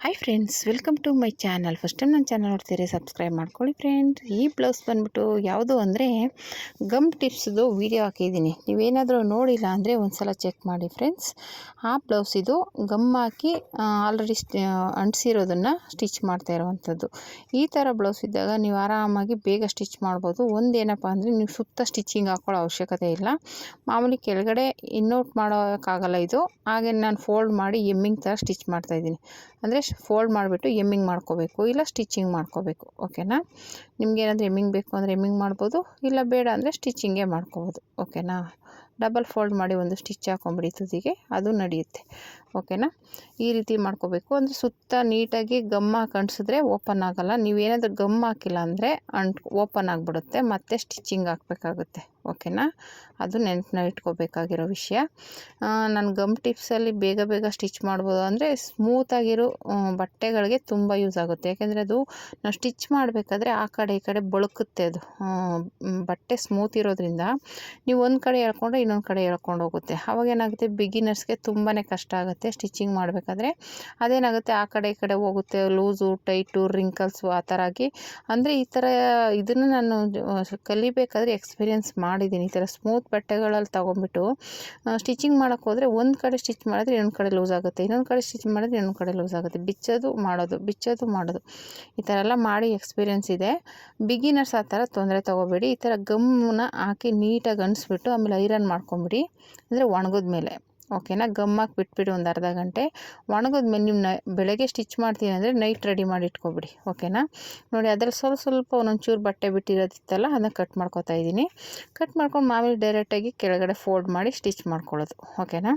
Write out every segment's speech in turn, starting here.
Hi friends, welcome to my channel. First time ನನ್ನ channel ನೋಡ್ತೀರಿ, subscribe ಮಾಡ್ಕೊಳ್ಳಿ friend. ಈ ಬ್ಲೌಸ್ ಬಂದ್ಬಿಟ್ಟು ಯಾವುದು ಅಂದರೆ ಗಮ್ ಟಿಪ್ಸ್ದು ವೀಡಿಯೋ ಹಾಕಿದ್ದೀನಿ. ನೀವೇನಾದರೂ ನೋಡಿಲ್ಲ ಅಂದರೆ ಒಂದು ಸಲ ಚೆಕ್ ಮಾಡಿ ಫ್ರೆಂಡ್ಸ್. ಆ ಬ್ಲೌಸ್ ಇದು ಗಮ್ ಹಾಕಿ ಆಲ್ರೆಡಿ ಅಂಟಿಸಿರೋದನ್ನು ಸ್ಟಿಚ್ ಮಾಡ್ತಾ ಇರೋವಂಥದ್ದು. ಈ ಥರ ಬ್ಲೌಸ್ ಇದ್ದಾಗ ನೀವು ಆರಾಮಾಗಿ ಬೇಗ ಸ್ಟಿಚ್ ಮಾಡ್ಬೋದು. ಒಂದೇನಪ್ಪ ಅಂದರೆ ನೀವು ಸುತ್ತ ಸ್ಟಿಚಿಂಗ್ ಹಾಕೊಳ್ಳೋ ಅವಶ್ಯಕತೆ ಇಲ್ಲ. ಮಾಮೂಲಿ ಕೆಳಗಡೆ ಇನ್ನೌಟ್ ಮಾಡೋಕ್ಕಾಗಲ್ಲ ಇದು. ಹಾಗೆ ನಾನು ಫೋಲ್ಡ್ ಮಾಡಿ ಎಮ್ಮಿಂಗ್ ಥರ ಸ್ಟಿಚ್ ಮಾಡ್ತಾಯಿದ್ದೀನಿ. ಅಂದರೆ ಫೋಲ್ಡ್ ಮಾಡಿಬಿಟ್ಟು ಎಮ್ಮಿಂಗ್ ಮಾಡ್ಕೋಬೇಕು, ಇಲ್ಲ ಸ್ಟಿಚಿಂಗ್ ಮಾಡ್ಕೋಬೇಕು. ಓಕೆನಾ? ನಿಮಗೇನಾದರೂ ಎಮ್ಮಿಂಗ್ ಬೇಕು ಅಂದರೆ ಎಮ್ಮಿಂಗ್ ಮಾಡ್ಬೋದು, ಇಲ್ಲ ಬೇಡ ಅಂದರೆ ಸ್ಟಿಚಿಂಗೇ ಮಾಡ್ಕೋಬೋದು. ಓಕೆನಾ? ಡಬಲ್ ಫೋಲ್ಡ್ ಮಾಡಿ ಒಂದು ಸ್ಟಿಚ್ ಹಾಕೊಂಬಿಡಿ ತುದಿಗೆ, ಅದು ನಡೆಯುತ್ತೆ. ಓಕೆನಾ? ಈ ರೀತಿ ಮಾಡ್ಕೋಬೇಕು. ಅಂದರೆ ಸುತ್ತ ನೀಟಾಗಿ ಗಮ್ ಹಾಕಿ ಅಂಟಿಸಿದ್ರೆ ಓಪನ್ ಆಗೋಲ್ಲ. ನೀವೇನಾದರೂ ಗಮ್ ಹಾಕಿಲ್ಲ ಅಂದರೆ ಓಪನ್ ಆಗಿಬಿಡುತ್ತೆ, ಮತ್ತೆ ಸ್ಟಿಚಿಂಗ್ ಹಾಕಬೇಕಾಗುತ್ತೆ. ಓಕೆನಾ? ಅದು ನೆನಪನ್ನ ಇಟ್ಕೋಬೇಕಾಗಿರೋ ವಿಷಯ. ನಾನು ಗಮ್ ಟಿಪ್ಸಲ್ಲಿ ಬೇಗ ಬೇಗ ಸ್ಟಿಚ್ ಮಾಡ್ಬೋದು. ಅಂದರೆ ಸ್ಮೂತಾಗಿರೋ ಬಟ್ಟೆಗಳಿಗೆ ತುಂಬ ಯೂಸ್ ಆಗುತ್ತೆ. ಯಾಕೆಂದರೆ ಅದು ನಾವು ಸ್ಟಿಚ್ ಮಾಡಬೇಕಾದ್ರೆ ಆ ಕಡೆ ಈ ಕಡೆ ಬಳುಕುತ್ತೆ. ಅದು ಬಟ್ಟೆ ಸ್ಮೂತ್ ಇರೋದ್ರಿಂದ ನೀವು ಒಂದು ಕಡೆ ಎಳ್ಕೊಂಡ್ರೆ ಇನ್ನೊಂದು ಕಡೆ ಎಳ್ಕೊಂಡು ಹೋಗುತ್ತೆ. ಅವಾಗೇನಾಗುತ್ತೆ, ಬಿಗಿನರ್ಸ್ಗೆ ತುಂಬಾ ಕಷ್ಟ ಆಗುತ್ತೆ ಸ್ಟಿಚಿಂಗ್ ಮಾಡಬೇಕಾದ್ರೆ. ಅದೇನಾಗುತ್ತೆ, ಆ ಕಡೆ ಈ ಕಡೆ ಹೋಗುತ್ತೆ, ಲೂಸು ಟೈಟು ರಿಂಕಲ್ಸು ಆ ಥರ ಆಗಿ. ಅಂದರೆ ಈ ಥರ ಇದನ್ನು ನಾನು ಕಲಿಬೇಕಾದ್ರೆ ಎಕ್ಸ್ಪೀರಿಯೆನ್ಸ್ ಮಾಡಿದ್ದೀನಿ. ಈ ಥರ ಸ್ಮೂತ್ ಬಟ್ಟೆಗಳಲ್ಲಿ ತೊಗೊಂಬಿಟ್ಟು ಸ್ಟಿಚಿಂಗ್ ಮಾಡೋಕ್ಕೆ ಹೋದರೆ ಒಂದು ಕಡೆ ಸ್ಟಿಚ್ ಮಾಡಿದ್ರೆ ಇನ್ನೊಂದು ಕಡೆ ಲೂಸ್ ಆಗುತ್ತೆ, ಇನ್ನೊಂದು ಕಡೆ ಸ್ಟಿಚ್ ಮಾಡಿದ್ರೆ ಇನ್ನೊಂದು ಕಡೆ ಲೂಸ್ ಆಗುತ್ತೆ. ಬಿಚ್ಚೋದು ಮಾಡೋದು ಈ ಥರ ಎಲ್ಲ ಮಾಡಿ ಎಕ್ಸ್ಪೀರಿಯೆನ್ಸ್ ಇದೆ. ಬಿಗಿನರ್ಸ್ ಆ ಥರ ತೊಂದರೆ ತೊಗೋಬೇಡಿ. ಈ ಥರ ಗಮ್ಮನ್ನ ಹಾಕಿ ನೀಟಾಗಿ ಅಂಟಿಸ್ಬಿಟ್ಟು ಆಮೇಲೆ ಐರನ್ ಮಾಡ್ಕೊಂಬಿಡಿ, ಅಂದರೆ ಒಣಗಿದ ಮೇಲೆ. ಓಕೆನಾ? ಗಮ್ ಹಾಕಿ ಬಿಟ್ಬಿಡಿ ಒಂದು ಅರ್ಧ ಗಂಟೆ. ಒಣಗಿದ್ಮೇಲೆ ನೀವು ಬೆಳಗ್ಗೆ ಸ್ಟಿಚ್ ಮಾಡ್ತೀನಿ ಅಂದರೆ ನೈಟ್ ರೆಡಿ ಮಾಡಿ ಇಟ್ಕೊಬಿಡಿ. ಓಕೆನಾ? ನೋಡಿ, ಅದರಲ್ಲಿ ಸ್ವಲ್ಪ ಒಂದೊಂಚೂರು ಬಟ್ಟೆ ಬಿಟ್ಟಿರೋದಿತ್ತಲ್ಲ, ಅದನ್ನು ಕಟ್ ಮಾಡ್ಕೊತಾ ಇದ್ದೀನಿ. ಕಟ್ ಮಾಡ್ಕೊಂಡು ಮಾಮೂಲಿ ಡೈರೆಕ್ಟಾಗಿ ಕೆಳಗಡೆ ಫೋಲ್ಡ್ ಮಾಡಿ ಸ್ಟಿಚ್ ಮಾಡ್ಕೊಳ್ಳೋದು. ಓಕೆನಾ?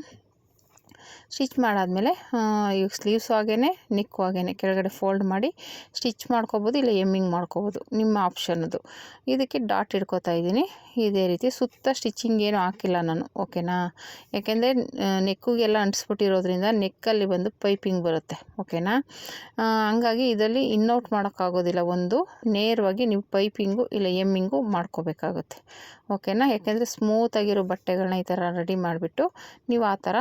ಸ್ಟಿಚ್ ಮಾಡಾದಮೇಲೆ ಈಗ ಸ್ಲೀವ್ಸು ಹಾಗೇ ನೆಕ್ಕು ಹಾಗೇ ಕೆಳಗಡೆ ಫೋಲ್ಡ್ ಮಾಡಿ ಸ್ಟಿಚ್ ಮಾಡ್ಕೊಬೋದು, ಇಲ್ಲ ಎಮ್ಮಿಂಗ್ ಮಾಡ್ಕೊಬೋದು, ನಿಮ್ಮ ಆಪ್ಷನ್ ಅದು. ಇದಕ್ಕೆ ಡಾಟ್ ಇಟ್ಕೊತಾ ಇದ್ದೀನಿ. ಇದೇ ರೀತಿ ಸುತ್ತ ಸ್ಟಿಚಿಂಗ್ ಏನು ಹಾಕಿಲ್ಲ ನಾನು. ಓಕೆನಾ? ಯಾಕೆಂದರೆ ನೆಕ್ಕಿಗೆಲ್ಲ ಅಂಟಿಸ್ಬಿಟ್ಟಿರೋದ್ರಿಂದ ನೆಕ್ಕಲ್ಲಿ ಬಂದು ಪೈಪಿಂಗ್ ಬರುತ್ತೆ. ಓಕೆನಾ? ಹಂಗಾಗಿ ಇದರಲ್ಲಿ ಇನ್ನೌಟ್ ಮಾಡೋಕ್ಕಾಗೋದಿಲ್ಲ. ಒಂದು ನೇರವಾಗಿ ನೀವು ಪೈಪಿಂಗು ಇಲ್ಲ ಎಮ್ಮಿಂಗು ಮಾಡ್ಕೋಬೇಕಾಗುತ್ತೆ. ಓಕೆನಾ? ಯಾಕೆಂದರೆ ಸ್ಮೂತಾಗಿರೋ ಬಟ್ಟೆಗಳನ್ನ ಈ ಥರ ರೆಡಿ ಮಾಡಿಬಿಟ್ಟು ನೀವು ಆ ಥರ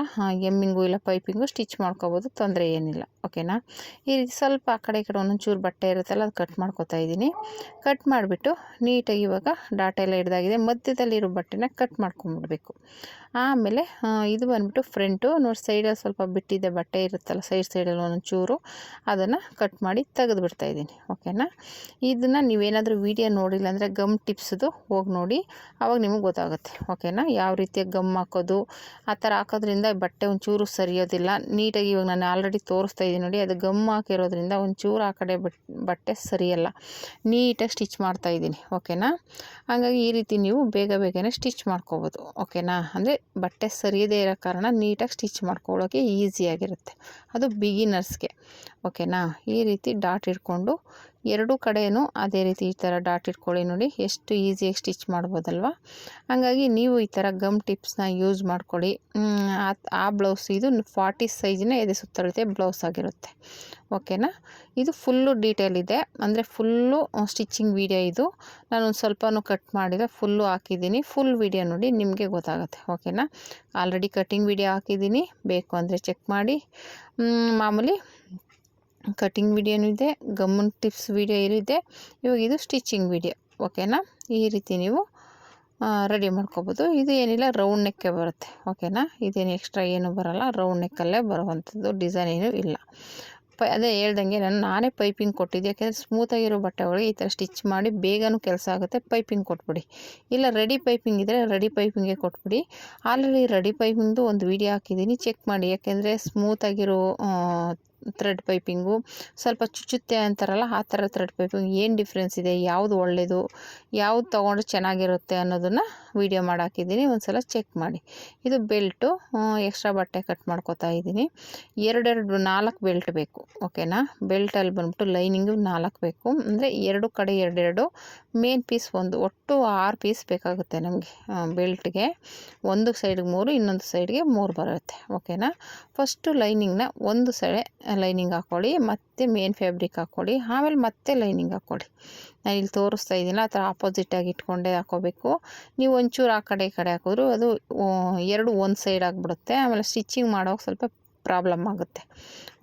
ಎಮ್ಮಿಂಗು ಇಲ್ಲ ಪೈಪಿಂಗು ಸ್ಟಿಚ್ ಮಾಡ್ಕೋಬೋದು, ತೊಂದರೆ ಏನಿಲ್ಲ. ಓಕೆನಾ? ಈ ರೀತಿ ಸ್ವಲ್ಪ ಆ ಕಡೆ ಈ ಕಡೆ ಒಂದೊಂಚೂರು ಬಟ್ಟೆ ಇರುತ್ತಲ್ಲ, ಅದು ಕಟ್ ಮಾಡ್ಕೊತಾ ಇದ್ದೀನಿ. ಕಟ್ ಮಾಡಿಬಿಟ್ಟು ನೀಟಾಗಿ ಇವಾಗ ಡಾಟ್ ಎಲ್ಲ ಹಿಡ್ದಾಗಿದೆ, ಮಧ್ಯದಲ್ಲಿರೋ ಬಟ್ಟೆನ ಕಟ್ ಮಾಡ್ಕೊಂಬಿಡ್ಬೇಕು. ಆಮೇಲೆ ಇದು ಬಂದ್ಬಿಟ್ಟು ಫ್ರಂಟು ನೋಡಿ, ಸೈಡಲ್ಲಿ ಸ್ವಲ್ಪ ಬಿಟ್ಟಿದ್ದೆ ಬಟ್ಟೆ ಇರುತ್ತಲ್ಲ, ಸೈಡಲ್ಲಿ ಒಂದೊಂಚೂರು ಅದನ್ನು ಕಟ್ ಮಾಡಿ ತೆಗೆದು ಬಿಡ್ತಾಯಿದ್ದೀನಿ. ಓಕೆನಾ? ಇದನ್ನು ನೀವೇನಾದರೂ ವೀಡಿಯೋ ನೋಡಿಲ್ಲ ಅಂದರೆ ಗಮ್ ಟಿಪ್ಸ್ದು ಹೋಗಿ ನೋಡಿ, ಆವಾಗ ನಿಮಗೆ ಗೊತ್ತಾಗುತ್ತೆ. ಓಕೆನಾ? ಯಾವ ರೀತಿಯಾಗಿ ಗಮ್ ಹಾಕೋದು, ಆ ಥರ ಹಾಕೋದ್ರಿಂದ ಬಟ್ಟೆ ಒಂಚೂರು ಸರಿಯೋದಿಲ್ಲ. ನೀಟಾಗಿ ಇವಾಗ ನಾನು ಆಲ್ರೆಡಿ ತೋರಿಸ್ತಾ ಇದ್ದೀನಿ ನೋಡಿ, ಅದು ಗಮ್ ಹಾಕಿರೋದ್ರಿಂದ ಒಂಚೂರು ಆ ಕಡೆ ಬಟ್ಟೆ ಸರಿಯಲ್ಲ. ನೀಟಾಗಿ ಸ್ಟಿಚ್ ಮಾಡ್ತಾಯಿದ್ದೀನಿ. ಓಕೆನಾ? ಹಾಗಾಗಿ ಈ ರೀತಿ ನೀವು ಬೇಗನೆ ಸ್ಟಿಚ್ ಮಾಡ್ಕೋಬೋದು. ಓಕೆನಾ? ಅಂದರೆ ಬಟ್ಟೆ ಸರಿಯದೇ ಇರೋ ಕಾರಣ ನೀಟಾಗಿ ಸ್ಟಿಚ್ ಮಾಡ್ಕೊಳ್ಳೋಕ್ಕೆ ಈಸಿಯಾಗಿರುತ್ತೆ, ಅದು ಬಿಗಿನರ್ಸ್ಗೆ. ಓಕೆನಾ? ಈ ರೀತಿ ಡಾಟ್ ಇಟ್ಕೊಂಡು ಎರಡೂ ಕಡೆಯೂ ಅದೇ ರೀತಿ ಈ ಥರ ಡಾಟ್ ಇಟ್ಕೊಳ್ಳಿ. ನೋಡಿ ಎಷ್ಟು ಈಸಿಯಾಗಿ ಸ್ಟಿಚ್ ಮಾಡ್ಬೋದಲ್ವ. ಹಾಗಾಗಿ ನೀವು ಈ ಥರ ಗಮ್ ಟಿಪ್ಸ್ನ ಯೂಸ್ ಮಾಡ್ಕೊಳ್ಳಿ. ಆ ಬ್ಲೌಸ್ ಇದು 40 ಸೈಜಿನ ಎದೆ ಸುತ್ತಳತೆ ಬ್ಲೌಸ್ ಆಗಿರುತ್ತೆ. ಓಕೆನಾ? ಇದು ಫುಲ್ಲು ಡೀಟೇಲ್ ಇದೆ, ಅಂದರೆ ಫುಲ್ಲು ಸ್ಟಿಚಿಂಗ್ ವೀಡಿಯೋ ಇದು. ನಾನು ಒಂದು ಸ್ವಲ್ಪನೂ ಕಟ್ ಮಾಡಿಲ್ಲ, ಫುಲ್ಲು ಹಾಕಿದ್ದೀನಿ. ಫುಲ್ ವೀಡಿಯೋ ನೋಡಿ, ನಿಮಗೆ ಗೊತ್ತಾಗುತ್ತೆ. ಓಕೆನಾ? ಆಲ್ರೆಡಿ ಕಟಿಂಗ್ ವೀಡಿಯೋ ಹಾಕಿದ್ದೀನಿ, ಬೇಕು ಅಂದರೆ ಚೆಕ್ ಮಾಡಿ. ಮಾಮೂಲಿ ಕಟಿಂಗ್ ವೀಡಿಯೋನೂ ಇದೆ, ಗಮ್ಮನ್ ಟಿಪ್ಸ್ ವೀಡಿಯೋ ಇದೆ. ಇವಾಗ ಇದು ಸ್ಟಿಚಿಂಗ್ ವೀಡಿಯೋ. ಓಕೆನಾ? ಈ ರೀತಿ ನೀವು ರೆಡಿ ಮಾಡ್ಕೊಬೋದು. ಇದು ಏನಿಲ್ಲ, ರೌಂಡ್ ನೆಕ್ಕೆ ಬರುತ್ತೆ. ಓಕೆನಾ? ಇದೇನು ಎಕ್ಸ್ಟ್ರಾ ಏನೂ ಬರೋಲ್ಲ, ರೌಂಡ್ ನೆಕ್ಕಲ್ಲೇ ಬರುವಂಥದ್ದು, ಡಿಸೈನ್ ಏನೂ ಇಲ್ಲ. ಅದೇ ಹೇಳ್ದಂಗೆ ನಾನೇ ಪೈಪಿಂಗ್ ಕೊಟ್ಟಿದ್ದೆ. ಯಾಕೆಂದರೆ ಸ್ಮೂತಾಗಿರೋ ಬಟ್ಟೆಗಳಿಗೆ ಈ ಥರ ಸ್ಟಿಚ್ ಮಾಡಿ ಬೇಗನೂ ಕೆಲಸ ಆಗುತ್ತೆ. ಪೈಪಿಂಗ್ ಕೊಟ್ಬಿಡಿ, ಇಲ್ಲ ರೆಡಿ ಪೈಪಿಂಗ್ ಇದ್ದರೆ ರೆಡಿ ಪೈಪಿಂಗೇ ಕೊಟ್ಬಿಡಿ. ಆಲ್ರೆಡಿ ರೆಡಿ ಪೈಪಿಂಗ್ದು ಒಂದು ವೀಡಿಯೋ ಹಾಕಿದ್ದೀನಿ, ಚೆಕ್ ಮಾಡಿ. ಯಾಕೆಂದರೆ ಸ್ಮೂತಾಗಿರೋ ಥ್ರೆಡ್ ಪೈಪಿಂಗು ಸ್ವಲ್ಪ ಚುಚ್ಚುತ್ತೆ ಅಂತಾರಲ್ಲ, ಆ ಥರ ಥ್ರೆಡ್ ಪೈಪಿಂಗ್ ಏನು ಡಿಫ್ರೆನ್ಸ್ ಇದೆ, ಯಾವುದು ಒಳ್ಳೆಯದು, ಯಾವುದು ತೊಗೊಂಡ್ರೆ ಚೆನ್ನಾಗಿರುತ್ತೆ ಅನ್ನೋದನ್ನು ವೀಡಿಯೋ ಮಾಡಿ ಹಾಕಿದ್ದೀನಿ, ಒಂದು ಸಲ ಚೆಕ್ ಮಾಡಿ. ಇದು ಬೆಲ್ಟು, ಎಕ್ಸ್ಟ್ರಾ ಬಟ್ಟೆ ಕಟ್ ಮಾಡ್ಕೊತಾ ಇದ್ದೀನಿ. 4 ಬೆಲ್ಟ್ ಬೇಕು. ಓಕೆನಾ? ಬೆಲ್ಟಲ್ಲಿ ಬಂದ್ಬಿಟ್ಟು ಲೈನಿಂಗು 4 ಬೇಕು, ಅಂದರೆ 2 ಕಡೆ 2 ಮೇನ್ ಪೀಸ್ 1, ಒಟ್ಟು 6 ಪೀಸ್ ಬೇಕಾಗುತ್ತೆ ನಮಗೆ ಬೆಲ್ಟ್ಗೆ. ಒಂದು ಸೈಡ್ಗೆ 3, ಇನ್ನೊಂದು ಸೈಡ್ಗೆ 3 ಬರುತ್ತೆ. ಓಕೆನಾ? ಫಸ್ಟು ಲೈನಿಂಗ್ನ ಒಂದು ಸೈಡ್ ಲೈನಿಂಗ್ ಹಾಕ್ಕೊಳ್ಳಿ, ಮತ್ತು ಮೇನ್ ಫ್ಯಾಬ್ರಿಕ್ ಹಾಕ್ಕೊಳ್ಳಿ, ಆಮೇಲೆ ಮತ್ತೆ ಲೈನಿಂಗ್ ಹಾಕ್ಕೊಳ್ಳಿ. ನಾನು ಇಲ್ಲಿ ತೋರಿಸ್ತಾ ಇದ್ದೀನಲ್ಲ, ಆ ಥರ ಆಪೋಸಿಟಾಗಿ ಇಟ್ಕೊಂಡೇ ಹಾಕ್ಕೋಬೇಕು. ನೀವು ಒಂಚೂರು ಆ ಕಡೆ ಈ ಕಡೆ ಹಾಕಿದ್ರು ಅದು 2 ಒಂದು ಸೈಡ್ ಆಗಿಬಿಡುತ್ತೆ. ಆಮೇಲೆ ಸ್ಟಿಚಿಂಗ್ ಮಾಡೋವಾಗ ಸ್ವಲ್ಪ ಪ್ರಾಬ್ಲಮ್ ಆಗುತ್ತೆ.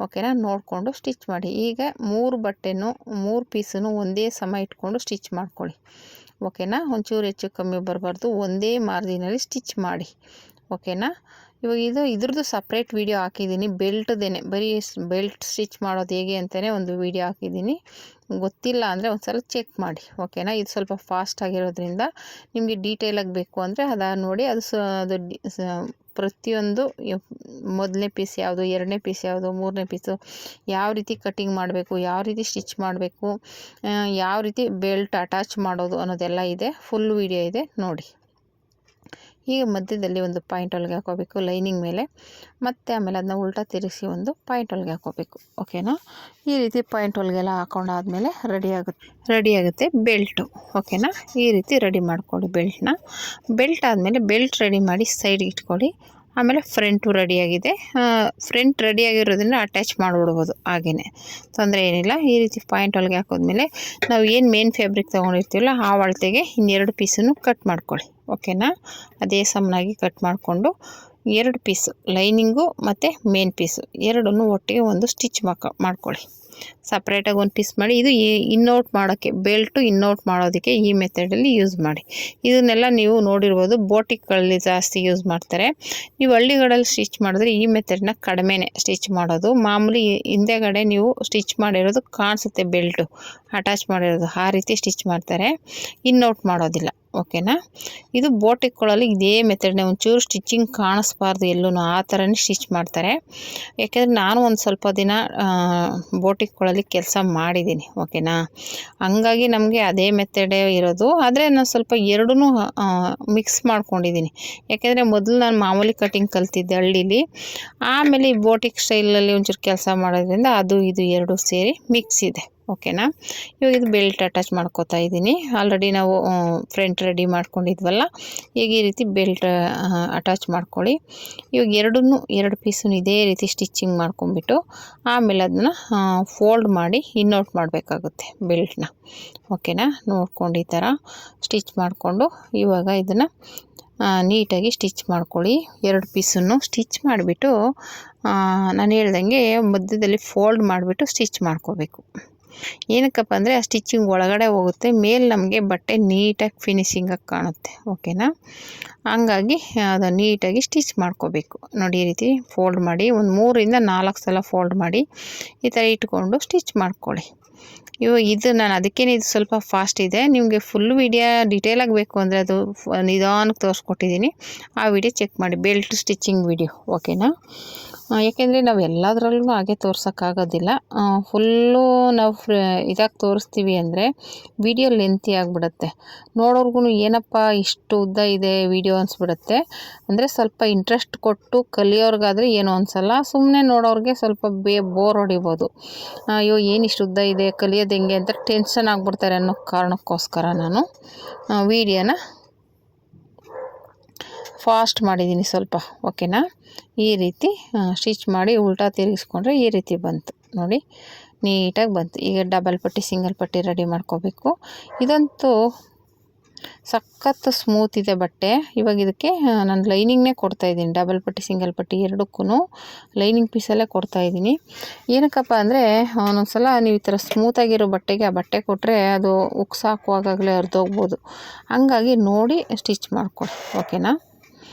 ಓಕೆನಾ, ನೋಡಿಕೊಂಡು ಸ್ಟಿಚ್ ಮಾಡಿ. ಈಗ 3 ಬಟ್ಟೆನೂ 3 ಪೀಸನ್ನು ಒಂದೇ ಸಮ ಇಟ್ಕೊಂಡು ಸ್ಟಿಚ್ ಮಾಡ್ಕೊಳ್ಳಿ. ಓಕೆನಾ, ಒಂಚೂರು ಹೆಚ್ಚು ಕಮ್ಮಿ ಬರಬಾರ್ದು, ಒಂದೇ ಮಾರ್ಜಿನಲ್ಲಿ ಸ್ಟಿಚ್ ಮಾಡಿ. ಓಕೆನಾ, ಇವಾಗ ಇದ್ರದ್ದು ಸಪ್ರೇಟ್ ವೀಡಿಯೋ ಹಾಕಿದ್ದೀನಿ, ಬೆಲ್ಟ್ದೇನೆ, ಬರೀ ಬೆಲ್ಟ್ ಸ್ಟಿಚ್ ಮಾಡೋದು ಹೇಗೆ ಅಂತಲೇ ಒಂದು ವೀಡಿಯೋ ಹಾಕಿದ್ದೀನಿ. ಗೊತ್ತಿಲ್ಲ ಅಂದರೆ ಒಂದು ಸಲ ಚೆಕ್ ಮಾಡಿ. ಓಕೆನಾ, ಇದು ಸ್ವಲ್ಪ ಫಾಸ್ಟ್ ಆಗಿರೋದ್ರಿಂದ ನಿಮಗೆ ಡೀಟೇಲಾಗಿ ಬೇಕು ಅಂದರೆ ನೋಡಿ. ಅದು ಪ್ರತಿಯೊಂದು ಮೊದಲನೇ ಪೀಸ್ ಯಾವುದು, ಎರಡನೇ ಪೀಸ್ ಯಾವುದು, ಮೂರನೇ ಪೀಸು ಯಾವ ರೀತಿ ಕಟ್ಟಿಂಗ್ ಮಾಡಬೇಕು, ಯಾವ ರೀತಿ ಸ್ಟಿಚ್ ಮಾಡಬೇಕು, ಯಾವ ರೀತಿ ಬೆಲ್ಟ್ ಅಟ್ಯಾಚ್ ಮಾಡೋದು ಅನ್ನೋದೆಲ್ಲ ಇದೆ, ಫುಲ್ ವೀಡಿಯೋ ಇದೆ ನೋಡಿ. ಈಗ ಮಧ್ಯದಲ್ಲಿ ಒಂದು ಪಾಯಿಂಟ್ ಹೊಲಿಗೆ ಹಾಕೋಬೇಕು ಲೈನಿಂಗ್ ಮೇಲೆ, ಮತ್ತು ಆಮೇಲೆ ಅದನ್ನ ಉಲ್ಟಾ ತಿರುಗಿಸಿ ಒಂದು ಪಾಯಿಂಟ್ ಹೊಲಿಗೆ ಹಾಕೋಬೇಕು. ಓಕೆನಾ, ಈ ರೀತಿ ಪಾಯಿಂಟ್ ಹೊಲಿಗೆಲ್ಲ ಹಾಕೊಂಡಾದ್ಮೇಲೆ ರೆಡಿ ಆಗುತ್ತೆ ಬೆಲ್ಟು. ಓಕೆನಾ, ಈ ರೀತಿ ರೆಡಿ ಮಾಡ್ಕೊಳ್ಳಿ ಬೆಲ್ಟ್ನ. ಬೆಲ್ಟ್ ಆದಮೇಲೆ ಬೆಲ್ಟ್ ರೆಡಿ ಮಾಡಿ ಸೈಡ್ಗೆ ಇಟ್ಕೊಳ್ಳಿ. ಆಮೇಲೆ ಫ್ರಂಟು ರೆಡಿಯಾಗಿದೆ. ಫ್ರಂಟ್ ರೆಡಿಯಾಗಿರೋದ್ರಿಂದ ಅಟ್ಯಾಚ್ ಮಾಡಿಬಿಡ್ಬೋದು, ಹಾಗೆಯೇ ತೊಂದರೆ ಏನಿಲ್ಲ. ಈ ರೀತಿ ಪಾಯಿಂಟ್ ಹೊಲಿಗೆ ಹಾಕೋದ್ಮೇಲೆ ನಾವು ಏನು ಮೇನ್ ಫ್ಯಾಬ್ರಿಕ್ ತೊಗೊಂಡಿರ್ತೀವಲ್ಲ ಆ ಅಳತೆಗೆ ಇನ್ನೆರಡು ಪೀಸನ್ನು ಕಟ್ ಮಾಡ್ಕೊಳ್ಳಿ. ಓಕೆನಾ, ಅದೇ ಸಮನಾಗಿ ಕಟ್ ಮಾಡಿಕೊಂಡು 2 ಪೀಸು ಲೈನಿಂಗು ಮತ್ತು ಮೇನ್ ಪೀಸು ಎರಡನ್ನೂ ಒಟ್ಟಿಗೆ ಒಂದು ಸ್ಟಿಚ್ ಮಾಡ್ಕೊಳ್ಳಿ. ಸಪ್ರೇಟಾಗಿ ಒಂದು ಪೀಸ್ ಮಾಡಿ. ಇದು ಇನ್ನೌಟ್ ಮಾಡೋಕ್ಕೆ, ಬೆಲ್ಟು ಇನ್ನೌಟ್ ಮಾಡೋದಕ್ಕೆ ಈ ಮೆಥಡಲ್ಲಿ ಯೂಸ್ ಮಾಡಿ. ಇದನ್ನೆಲ್ಲ ನೀವು ನೋಡಿರ್ಬೋದು, ಬೋಟಿಕ್ಗಳಲ್ಲಿ ಜಾಸ್ತಿ ಯೂಸ್ ಮಾಡ್ತಾರೆ. ನೀವು ಹಳ್ಳಿಗಳಲ್ಲಿ ಸ್ಟಿಚ್ ಮಾಡಿದ್ರೆ ಈ ಮೆಥಡ್ನ ಕಡಿಮೆನೇ ಸ್ಟಿಚ್ ಮಾಡೋದು. ಮಾಮೂಲಿ ಹಿಂದೆಗಡೆ ನೀವು ಸ್ಟಿಚ್ ಮಾಡಿರೋದು ಕಾಣಿಸುತ್ತೆ, ಬೆಲ್ಟು ಅಟ್ಯಾಚ್ ಮಾಡಿರೋದು, ಆ ರೀತಿ ಸ್ಟಿಚ್ ಮಾಡ್ತಾರೆ, ಇನ್ನೌಟ್ ಮಾಡೋದಿಲ್ಲ. ಓಕೆನಾ, ಇದು ಬೋಟಿಕ್ಗಳಲ್ಲಿ ಇದೇ ಮೆಥಡ್ನೇ, ಒಂಚೂರು ಸ್ಟಿಚಿಂಗ್ ಕಾಣಿಸ್ಬಾರ್ದು ಎಲ್ಲೂ, ಆ ಥರನೇ ಸ್ಟಿಚ್ ಮಾಡ್ತಾರೆ. ಯಾಕೆಂದರೆ ನಾನು ಒಂದು ಸ್ವಲ್ಪ ದಿನ ಬೋಟಿಕ್ಗಳಲ್ಲಿ ಕೆಲಸ ಮಾಡಿದ್ದೀನಿ. ಓಕೆನಾ, ಹಂಗಾಗಿ ನಮಗೆ ಅದೇ ಮೆಥಡೇ ಇರೋದು. ಆದರೆ ನಾನು ಸ್ವಲ್ಪ ಎರಡೂ ಮಿಕ್ಸ್ ಮಾಡ್ಕೊಂಡಿದ್ದೀನಿ. ಯಾಕೆಂದರೆ ಮೊದಲು ನಾನು ಮಾಮೂಲಿ ಕಟಿಂಗ್ ಕಲ್ತಿದ್ದೆ ಹಳ್ಳೀಲಿ, ಆಮೇಲೆ ಈ ಬೋಟಿಕ್ ಸ್ಟೈಲಲ್ಲಿ ಒಂಚೂರು ಕೆಲಸ ಮಾಡೋದ್ರಿಂದ ಅದು ಇದು ಎರಡೂ ಸೇರಿ ಮಿಕ್ಸ್ ಇದೆ. ಓಕೆನಾ, ಇವಾಗ ಇದು ಬೆಲ್ಟ್ ಅಟ್ಯಾಚ್ ಮಾಡ್ಕೋತಾ ಇದ್ದೀನಿ. ಆಲ್ರೆಡಿ ನಾವು ಫ್ರಂಟ್ ರೆಡಿ ಮಾಡ್ಕೊಂಡಿದ್ವಲ್ಲ, ಈಗ ಈ ರೀತಿ ಬೆಲ್ಟ್ ಅಟ್ಯಾಚ್ ಮಾಡ್ಕೊಳ್ಳಿ. ಇವಾಗ ಎರಡು ಪೀಸನ್ನು ಇದೇ ರೀತಿ ಸ್ಟಿಚಿಂಗ್ ಮಾಡ್ಕೊಂಬಿಟ್ಟು ಆಮೇಲೆ ಅದನ್ನು ಫೋಲ್ಡ್ ಮಾಡಿ ಇನ್ನೌಟ್ ಮಾಡಬೇಕಾಗುತ್ತೆ ಬೆಲ್ಟ್ನ. ಓಕೆನಾ, ನೋಡ್ಕೊಂಡು ಈ ಥರ ಸ್ಟಿಚ್ ಮಾಡಿಕೊಂಡು ಇವಾಗ ಇದನ್ನು ನೀಟಾಗಿ ಸ್ಟಿಚ್ ಮಾಡ್ಕೊಳ್ಳಿ. 2 ಪೀಸನ್ನು ಸ್ಟಿಚ್ ಮಾಡಿಬಿಟ್ಟು ನಾನು ಹೇಳ್ದಂಗೆ ಮಧ್ಯದಲ್ಲಿ ಫೋಲ್ಡ್ ಮಾಡಿಬಿಟ್ಟು ಸ್ಟಿಚ್ ಮಾಡ್ಕೋಬೇಕು. ಏನಕ್ಕಪ್ಪ ಅಂದರೆ ಆ ಸ್ಟಿಚಿಂಗ್ ಒಳಗಡೆ ಹೋಗುತ್ತೆ, ಮೇಲೆ ನಮಗೆ ಬಟ್ಟೆ ನೀಟಾಗಿ ಫಿನಿಶಿಂಗಾಗಿ ಕಾಣುತ್ತೆ. ಓಕೆನಾ, ಹಂಗಾಗಿ ಅದು ನೀಟಾಗಿ ಸ್ಟಿಚ್ ಮಾಡ್ಕೋಬೇಕು. ನೋಡಿ, ಈ ರೀತಿ ಫೋಲ್ಡ್ ಮಾಡಿ ಒಂದು 3 ಇಂದ 4 ಸಲ ಫೋಲ್ಡ್ ಮಾಡಿ ಈ ಥರ ಇಟ್ಕೊಂಡು ಸ್ಟಿಚ್ ಮಾಡ್ಕೊಳ್ಳಿ. ಇವಾಗ ಇದು ನಾನು ಅದಕ್ಕೇ ಇದು ಸ್ವಲ್ಪ ಫಾಸ್ಟ್ ಇದೆ. ನಿಮಗೆ ಫುಲ್ ವೀಡಿಯೋ ಡೀಟೇಲಾಗಿ ಬೇಕು ಅಂದರೆ ಅದು ನಿಧಾನಕ್ಕೆ ತೋರಿಸ್ಕೊಟ್ಟಿದ್ದೀನಿ, ಆ ವಿಡಿಯೋ ಚೆಕ್ ಮಾಡಿ, ಬೆಲ್ಟ್ ಸ್ಟಿಚಿಂಗ್ ವಿಡಿಯೋ. ಓಕೆನಾ, ಯಾಕೆಂದರೆ ನಾವು ಎಲ್ಲದರಲ್ಲೂ ಹಾಗೆ ತೋರ್ಸೋಕ್ಕಾಗೋದಿಲ್ಲ. ಫುಲ್ಲು ನಾವು ಇದಾಗಿ ತೋರಿಸ್ತೀವಿ ಅಂದರೆ ವಿಡಿಯೋ ಲೆಂತಿ ಆಗಿಬಿಡುತ್ತೆ. ನೋಡೋರ್ಗು ಏನಪ್ಪ ಇಷ್ಟು ಉದ್ದ ಇದೆ ವಿಡಿಯೋ ಅನಿಸ್ಬಿಡುತ್ತೆ. ಅಂದರೆ ಸ್ವಲ್ಪ ಇಂಟ್ರೆಸ್ಟ್ ಕೊಟ್ಟು ಕಲಿಯೋರ್ಗಾದರೆ ಏನೋ ಅನಿಸಲ್ಲ, ಸುಮ್ಮನೆ ನೋಡೋರಿಗೆ ಸ್ವಲ್ಪ ಬೋರ್ ಹೊಡಿಬೋದು. ಅಯ್ಯೋ ಏನು ಇಷ್ಟು ಉದ್ದ ಇದೆ, ಕಲಿಯೋದು ಹೆಂಗೆ ಅಂತ ಟೆನ್ಷನ್ ಆಗಿಬಿಡ್ತಾರೆ ಅನ್ನೋ ಕಾರಣಕ್ಕೋಸ್ಕರ ನಾನು ವಿಡಿಯೋನ ಫಾಸ್ಟ್ ಮಾಡಿದ್ದೀನಿ ಸ್ವಲ್ಪ. ಓಕೆನಾ, ಈ ರೀತಿ ಸ್ಟಿಚ್ ಮಾಡಿ ಉಲ್ಟಾ ತಿರುಗಿಸ್ಕೊಂಡ್ರೆ ಈ ರೀತಿ ಬಂತು ನೋಡಿ, ನೀಟಾಗಿ ಬಂತು. ಈಗ ಡಬಲ್ ಪಟ್ಟಿ ಸಿಂಗಲ್ ಪಟ್ಟಿ ರೆಡಿ ಮಾಡ್ಕೋಬೇಕು. ಇದಂತೂ ಸಖತ್ ಸ್ಮೂತ್ ಇದೆ ಬಟ್ಟೆ. ಇವಾಗ ಇದಕ್ಕೆ ನಾನು ಲೈನಿಂಗ್ನೇ ಕೊಡ್ತಾಯಿದ್ದೀನಿ, ಡಬಲ್ ಪಟ್ಟಿ ಸಿಂಗಲ್ ಪಟ್ಟಿ ಎರಡಕ್ಕೂ ಲೈನಿಂಗ್ ಪೀಸಲ್ಲೇ ಕೊಡ್ತಾಯಿದ್ದೀನಿ. ಏನಕ್ಕಪ್ಪ ಅಂದರೆ ಒಂದೊಂದು ಸಲ ನೀವು ಈ ಥರ ಸ್ಮೂತಾಗಿರೋ ಬಟ್ಟೆಗೆ ಆ ಬಟ್ಟೆ ಕೊಟ್ಟರೆ ಅದು ಉಕ್ಸ್ ಹಾಕುವಾಗಲೇ ಹರಿದೋಗ್ಬೋದು. ಹಂಗಾಗಿ ನೋಡಿ ಸ್ಟಿಚ್ ಮಾಡ್ಕೊಳ್ಳಿ. ಓಕೆನಾ,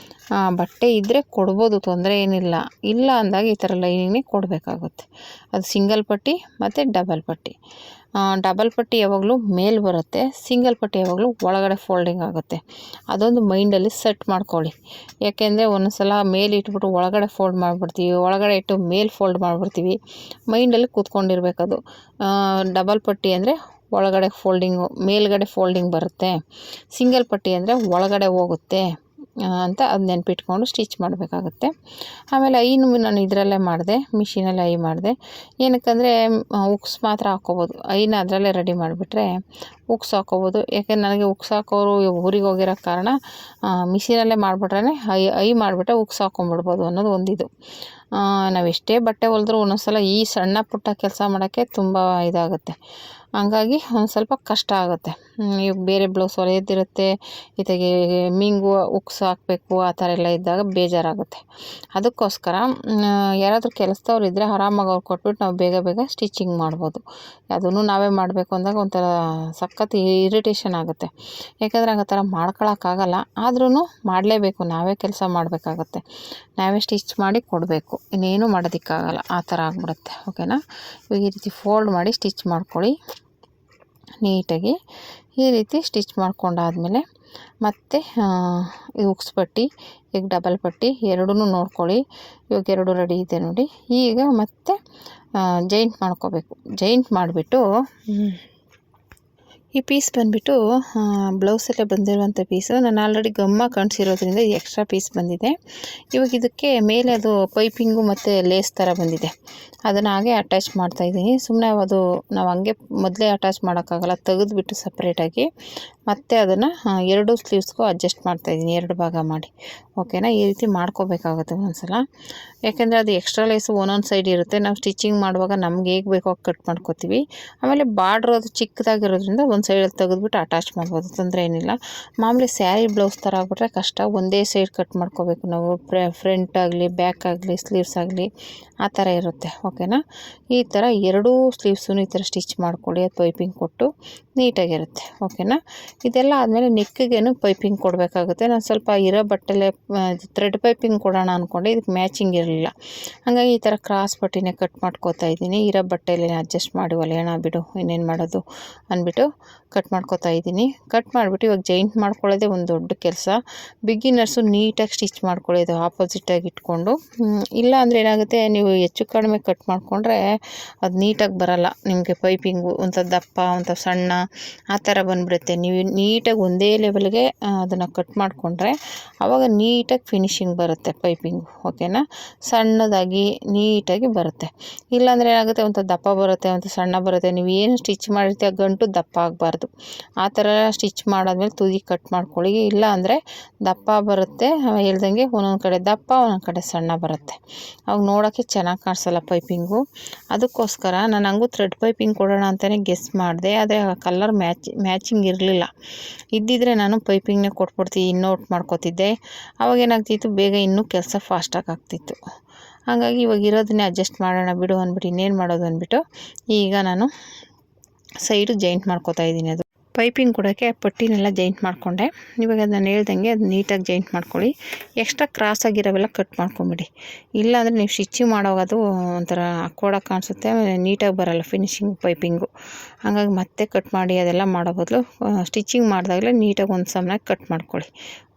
ಬಟ್ಟೆ ಇದ್ದರೆ ಕೊಡ್ಬೋದು, ತೊಂದರೆ ಏನಿಲ್ಲ. ಇಲ್ಲ ಅಂದಾಗ ಈ ಥರ ಲೈನಿಂಗ್ನೇ ಕೊಡಬೇಕಾಗುತ್ತೆ. ಅದು ಸಿಂಗಲ್ ಪಟ್ಟಿ ಮತ್ತು ಡಬಲ್ ಪಟ್ಟಿ. ಡಬಲ್ ಪಟ್ಟಿ ಯಾವಾಗಲೂ ಮೇಲೆ ಬರುತ್ತೆ, ಸಿಂಗಲ್ ಪಟ್ಟಿ ಯಾವಾಗಲೂ ಒಳಗಡೆ ಫೋಲ್ಡಿಂಗ್ ಆಗುತ್ತೆ. ಅದೊಂದು ಮೈಂಡಲ್ಲಿ ಸೆಟ್ ಮಾಡ್ಕೊಳ್ಳಿ. ಯಾಕೆಂದರೆ ಒಂದೊಂದು ಸಲ ಮೇಲೆ ಇಟ್ಬಿಟ್ಟು ಒಳಗಡೆ ಫೋಲ್ಡ್ ಮಾಡಿಬಿಡ್ತೀವಿ, ಒಳಗಡೆ ಇಟ್ಟು ಮೇಲೆ ಫೋಲ್ಡ್ ಮಾಡಿಬಿಡ್ತೀವಿ. ಮೈಂಡಲ್ಲಿ ಕೂತ್ಕೊಂಡಿರ್ಬೇಕದು. ಡಬಲ್ ಪಟ್ಟಿ ಅಂದರೆ ಒಳಗಡೆ ಫೋಲ್ಡಿಂಗು, ಮೇಲ್ಗಡೆ ಫೋಲ್ಡಿಂಗ್ ಬರುತ್ತೆ. ಸಿಂಗಲ್ ಪಟ್ಟಿ ಅಂದರೆ ಒಳಗಡೆ ಹೋಗುತ್ತೆ ಅಂತ ಅದು ನೆನಪಿಟ್ಕೊಂಡು ಸ್ಟಿಚ್ ಮಾಡಬೇಕಾಗುತ್ತೆ. ಆಮೇಲೆ ಐನು ನಾನು ಇದರಲ್ಲೇ ಮಾಡಿದೆ, ಮಿಷಿನಲ್ಲಿ ಐ ಮಾಡಿದೆ. ಏನಕ್ಕಂದರೆ ಉಕ್ಸ್ ಮಾತ್ರ ಹಾಕ್ಕೋಬೋದು, ಐನ ಅದರಲ್ಲೇ ರೆಡಿ ಮಾಡಿಬಿಟ್ರೆ ಉಕ್ಸ್ ಹಾಕ್ಕೋಬೋದು. ಯಾಕೆಂದ್ರೆ ನನಗೆ ಉಕ್ಸ್ ಹಾಕೋರು ಊರಿಗೆ ಹೋಗಿರೋ ಕಾರಣ ಮಿಷಿನಲ್ಲೇ ಮಾಡಿಬಿಟ್ರೆ ಐ ಮಾಡಿಬಿಟ್ರೆ ಉಕ್ಸ್ ಹಾಕ್ಕೊಂಬಿಡ್ಬೋದು ಅನ್ನೋದು ಒಂದಿದು. ನಾವು ಎಷ್ಟೇ ಬಟ್ಟೆ ಹೊಲಿದ್ರೂ ಒಂದೊಂದ್ಸಲ ಈ ಸಣ್ಣ ಪುಟ್ಟ ಕೆಲಸ ಮಾಡೋಕ್ಕೆ ತುಂಬ ಇದಾಗುತ್ತೆ. ಹಂಗಾಗಿ ಒಂದು ಸ್ವಲ್ಪ ಕಷ್ಟ ಆಗುತ್ತೆ. ಇವಾಗ ಬೇರೆ ಬ್ಲೌಸ್ ಹೊಲಿಯೋದಿರುತ್ತೆ, ಇತ್ಲಾಗೆ ಮಿಂಗು ಉಕ್ಸ್ ಹಾಕಬೇಕು, ಆ ಥರ ಎಲ್ಲ ಇದ್ದಾಗ ಬೇಜಾರಾಗುತ್ತೆ. ಅದಕ್ಕೋಸ್ಕರ ಯಾರಾದರೂ ಕೆಲಸದವ್ರು ಇದ್ದರೆ ಆರಾಮಾಗಿ ಅವ್ರು ಕೊಟ್ಬಿಟ್ಟು ನಾವು ಬೇಗ ಬೇಗ ಸ್ಟಿಚಿಂಗ್ ಮಾಡ್ಬೋದು. ಅದನ್ನು ನಾವೇ ಮಾಡಬೇಕು ಅಂದಾಗ ಒಂಥರ ಸಖತ್ ಇರಿಟೇಷನ್ ಆಗುತ್ತೆ. ಯಾಕಂದರೆ ಆ ಥರ ಮಾಡ್ಕೊಳಕ್ಕಾಗಲ್ಲ, ಆದ್ರೂ ಮಾಡಲೇಬೇಕು, ನಾವೇ ಕೆಲಸ ಮಾಡಬೇಕಾಗತ್ತೆ, ನಾವೇ ಸ್ಟಿಚ್ ಮಾಡಿ ಕೊಡಬೇಕು, ಇನ್ನೇನು ಮಾಡೋದಕ್ಕಾಗಲ್ಲ, ಆ ಥರ ಆಗ್ಬಿಡುತ್ತೆ. ಓಕೆನಾ. ಇವಾಗ ಈ ರೀತಿ ಫೋಲ್ಡ್ ಮಾಡಿ ಸ್ಟಿಚ್ ಮಾಡ್ಕೊಳ್ಳಿ ನೀಟಾಗಿ. ಈ ರೀತಿ ಸ್ಟಿಚ್ ಮಾಡ್ಕೊಂಡಾದಮೇಲೆ ಮತ್ತೆ ಇದು ಉಕ್ಸ್ ಪಟ್ಟಿ, ಈಗ ಡಬಲ್ ಪಟ್ಟಿ ಎರಡೂ ನೋಡ್ಕೊಳ್ಳಿ. ಇವಾಗ ಎರಡು ರೆಡಿ ಇದೆ ನೋಡಿ. ಈಗ ಮತ್ತೆ ಜೈಂಟ್ ಮಾಡ್ಕೋಬೇಕು. ಜೈಂಟ್ ಮಾಡಿಬಿಟ್ಟು ಈ ಪೀಸ್ ಬಂದುಬಿಟ್ಟು ಬ್ಲೌಸಲ್ಲೇ ಬಂದಿರುವಂಥ ಪೀಸು. ನಾನು ಆಲ್ರೆಡಿ ಗಮ್ಮ ಕಾಣಿಸಿರೋದ್ರಿಂದ ಎಕ್ಸ್ಟ್ರಾ ಪೀಸ್ ಬಂದಿದೆ. ಇವಾಗ ಇದಕ್ಕೆ ಮೇಲೆ ಅದು ಪೈಪಿಂಗು ಮತ್ತು ಲೇಸ್ ಥರ ಬಂದಿದೆ, ಅದನ್ನು ಹಾಗೆ ಅಟ್ಯಾಚ್ ಮಾಡ್ತಾಯಿದ್ದೀನಿ. ಸುಮ್ಮನೆ ಅದು ನಾವು ಹಂಗೆ ಮೊದಲೇ ಅಟ್ಯಾಚ್ ಮಾಡೋಕ್ಕಾಗಲ್ಲ, ತೆಗೆದುಬಿಟ್ಟು ಸಪ್ರೇಟಾಗಿ ಮತ್ತು ಅದನ್ನು ಎರಡು ಸ್ಲೀವ್ಸ್ಗೂ ಅಡ್ಜಸ್ಟ್ ಮಾಡ್ತಾಯಿದ್ದೀನಿ, ಎರಡು ಭಾಗ ಮಾಡಿ. ಓಕೆನಾ. ಈ ರೀತಿ ಮಾಡ್ಕೋಬೇಕಾಗುತ್ತೆ ಒಂದೊಂದ್ಸಲ, ಯಾಕೆಂದರೆ ಅದು ಎಕ್ಸ್ಟ್ರಾ ಲೇಸು ಒಂದೊಂದು ಸೈಡ್ ಇರುತ್ತೆ. ನಾವು ಸ್ಟಿಚಿಂಗ್ ಮಾಡುವಾಗ ನಮ್ಗೆ ಹೇಗೆ ಬೇಕೋ ಕಟ್ ಮಾಡ್ಕೋತೀವಿ. ಆಮೇಲೆ ಬಾರ್ಡ್ರ್ ಅದು ಚಿಕ್ಕದಾಗಿರೋದ್ರಿಂದ ಒಂದು ಸೈಡಲ್ಲಿ ತೆಗೆದುಬಿಟ್ಟು ಅಟ್ಯಾಚ್ ಮಾಡ್ಬೋದು, ತೊಂದರೆ ಏನಿಲ್ಲ. ಮಾಮೂಲಿ ಸ್ಯಾರಿ ಬ್ಲೌಸ್ ಥರ ಆಗ್ಬಿಟ್ರೆ ಕಷ್ಟ, ಒಂದೇ ಸೈಡ್ ಕಟ್ ಮಾಡ್ಕೋಬೇಕು ನಾವು, ಫ್ರಂಟ್ ಆಗಲಿ ಬ್ಯಾಕ್ ಆಗಲಿ ಸ್ಲೀವ್ಸ್ ಆಗಲಿ ಆ ಥರ ಇರುತ್ತೆ. ಓಕೆನಾ. ಈ ಥರ ಎರಡೂ ಸ್ಲೀವ್ಸೂ ಈ ಥರ ಸ್ಟಿಚ್ ಮಾಡ್ಕೊಳ್ಳಿ, ಅದು ಪೈಪಿಂಗ್ ಕೊಟ್ಟು ನೀಟಾಗಿರುತ್ತೆ. ಓಕೆನಾ. ಇದೆಲ್ಲ ಆದಮೇಲೆ ನೆಕ್ಕಿಗೇನು ಪೈಪಿಂಗ್ ಕೊಡಬೇಕಾಗುತ್ತೆ. ನಾನು ಸ್ವಲ್ಪ ಇರೋ ಬಟ್ಟೆಲೆ ಥ್ರೆಡ್ ಪೈಪಿಂಗ್ ಕೊಡೋಣ ಅಂದ್ಕೊಂಡೆ, ಇದಕ್ಕೆ ಮ್ಯಾಚಿಂಗ್ ಇರಲಿಲ್ಲ. ಹಾಗಾಗಿ ಈ ಥರ ಕ್ರಾಸ್ ಪಟ್ಟಿನೇ ಕಟ್ ಮಾಡ್ಕೋತಾ ಇದ್ದೀನಿ. ಇರೋ ಬಟ್ಟೆಲೆ ಅಡ್ಜಸ್ಟ್ ಮಾಡಿ ಹೊಲಿಯೋಣ ಬಿಡು, ಇನ್ನೇನು ಮಾಡೋದು ಅಂದ್ಬಿಟ್ಟು ಕಟ್ ಮಾಡ್ಕೋತಾ ಇದ್ದೀನಿ. ಕಟ್ ಮಾಡಿಬಿಟ್ಟು ಇವಾಗ ಜೈಂಟ್ ಮಾಡ್ಕೊಳ್ಳೋದೇ ಒಂದು ದೊಡ್ಡ ಕೆಲಸ. ಬಿಗಿನರ್ಸು ನೀಟಾಗಿ ಸ್ಟಿಚ್ ಮಾಡ್ಕೊಳ್ಳೋದು ಆಪೋಸಿಟಾಗಿ ಇಟ್ಕೊಂಡು. ಇಲ್ಲ ಅಂದರೆ ಏನಾಗುತ್ತೆ, ನೀವು ಹೆಚ್ಚು ಕಡಿಮೆ ಕಟ್ ಮಾಡಿಕೊಂಡ್ರೆ ಅದು ನೀಟಾಗಿ ಬರೋಲ್ಲ ನಿಮಗೆ. ಪೈಪಿಂಗು ಒಂಥ ದಪ್ಪ ಒಂಥ ಸಣ್ಣ ಆ ಥರ ಬಂದುಬಿಡುತ್ತೆ. ನೀವು ನೀಟಾಗಿ ಒಂದೇ ಲೆವೆಲ್ಗೆ ಅದನ್ನು ಕಟ್ ಮಾಡಿಕೊಂಡ್ರೆ ಆವಾಗ ನೀಟಾಗಿ ಫಿನಿಶಿಂಗ್ ಬರುತ್ತೆ ಪೈಪಿಂಗು. ಓಕೆನಾ. ಸಣ್ಣದಾಗಿ ನೀಟಾಗಿ ಬರುತ್ತೆ. ಇಲ್ಲಾಂದರೆ ಏನಾಗುತ್ತೆ, ಒಂಥ ದಪ್ಪ ಬರುತ್ತೆ, ಒಂಥ ಸಣ್ಣ ಬರುತ್ತೆ. ನೀವು ಏನು ಸ್ಟಿಚ್ ಮಾಡಿರ್ತೀವಿ ಆ ಗಂಟು ದಪ್ಪ ಆಗಬಾರ್ದು. ಆ ಥರ ಸ್ಟಿಚ್ ಮಾಡಾದ್ಮೇಲೆ ತುದಿ ಕಟ್ ಮಾಡ್ಕೊಳ್ಳಿ. ಇಲ್ಲ ಅಂದರೆ ದಪ್ಪ ಬರುತ್ತೆ, ಹೇಳ್ದಂಗೆ ಒಂದೊಂದು ಕಡೆ ದಪ್ಪ ಒಂದೊಂದು ಕಡೆ ಸಣ್ಣ ಬರುತ್ತೆ, ಅವಾಗ ನೋಡೋಕ್ಕೆ ಚೆನ್ನಾಗಿ ಕಾಣಿಸಲ್ಲ ಪೈಪಿಂಗು. ಅದಕ್ಕೋಸ್ಕರ ನಾನು ಹಂಗೂ ಥ್ರೆಡ್ ಪೈಪಿಂಗ್ ಕೊಡೋಣ ಅಂತಲೇ ಗೆಸ್ ಮಾಡಿದೆ, ಆದರೆ ಕಲರ್ ಮ್ಯಾಚಿಂಗ್ ಇರಲಿಲ್ಲ. ಇದ್ದಿದ್ರೆ ನಾನು ಪೈಪಿಂಗ್ನೇ ಕೊಟ್ಬಿಡ್ತೀನಿ, ನೋಟ್ ಮಾಡ್ಕೋತಿದ್ದೆ. ಅವಾಗ ಏನಾಗ್ತಿತ್ತು, ಬೇಗ ಇನ್ನೂ ಕೆಲಸ ಫಾಸ್ಟಾಗಿ ಆಗ್ತಿತ್ತು. ಹಾಗಾಗಿ ಇವಾಗ ಇರೋದನ್ನೇ ಅಡ್ಜಸ್ಟ್ ಮಾಡೋಣ ಬಿಡು ಅಂದ್ಬಿಟ್ಟು ಇನ್ನೇನು ಮಾಡೋದು ಅಂದ್ಬಿಟ್ಟು ಈಗ ನಾನು ಸೈಡು ಜೈಂಟ್ ಮಾಡ್ಕೋತಾ ಇದ್ದೀನಿ. ಅದು ಪೈಪಿಂಗ್ ಕೊಡೋಕ್ಕೆ ಪಟ್ಟಿನೆಲ್ಲ ಜೈಂಟ್ ಮಾಡಿಕೊಂಡೆ. ಇವಾಗ ನಾನು ಹೇಳ್ದಂಗೆ ಅದು ನೀಟಾಗಿ ಜೈಂಟ್ ಮಾಡ್ಕೊಳ್ಳಿ. ಎಕ್ಸ್ಟ್ರಾ ಕ್ರಾಸಾಗಿರೋವೆಲ್ಲ ಕಟ್ ಮಾಡ್ಕೊಂಬಿಡಿ. ಇಲ್ಲಾಂದರೆ ನೀವು ಸ್ಟಿಚಿಂಗ್ ಮಾಡೋವಾಗ ಅದು ಒಂಥರ ಅಕ್ವರ್ಡಾಗಿ ಕಾಣಿಸುತ್ತೆ, ನೀಟಾಗಿ ಬರೋಲ್ಲ ಫಿನಿಶಿಂಗ್ ಪೈಪಿಂಗು. ಹಾಗಾಗಿ ಮತ್ತೆ ಕಟ್ ಮಾಡಿ ಅದೆಲ್ಲ ಮಾಡೋ ಬದಲು ಸ್ಟಿಚಿಂಗ್ ಮಾಡಿದಾಗಲೇ ನೀಟಾಗಿ ಒಂದು ಸಮನಾಗಿ ಕಟ್ ಮಾಡ್ಕೊಳ್ಳಿ.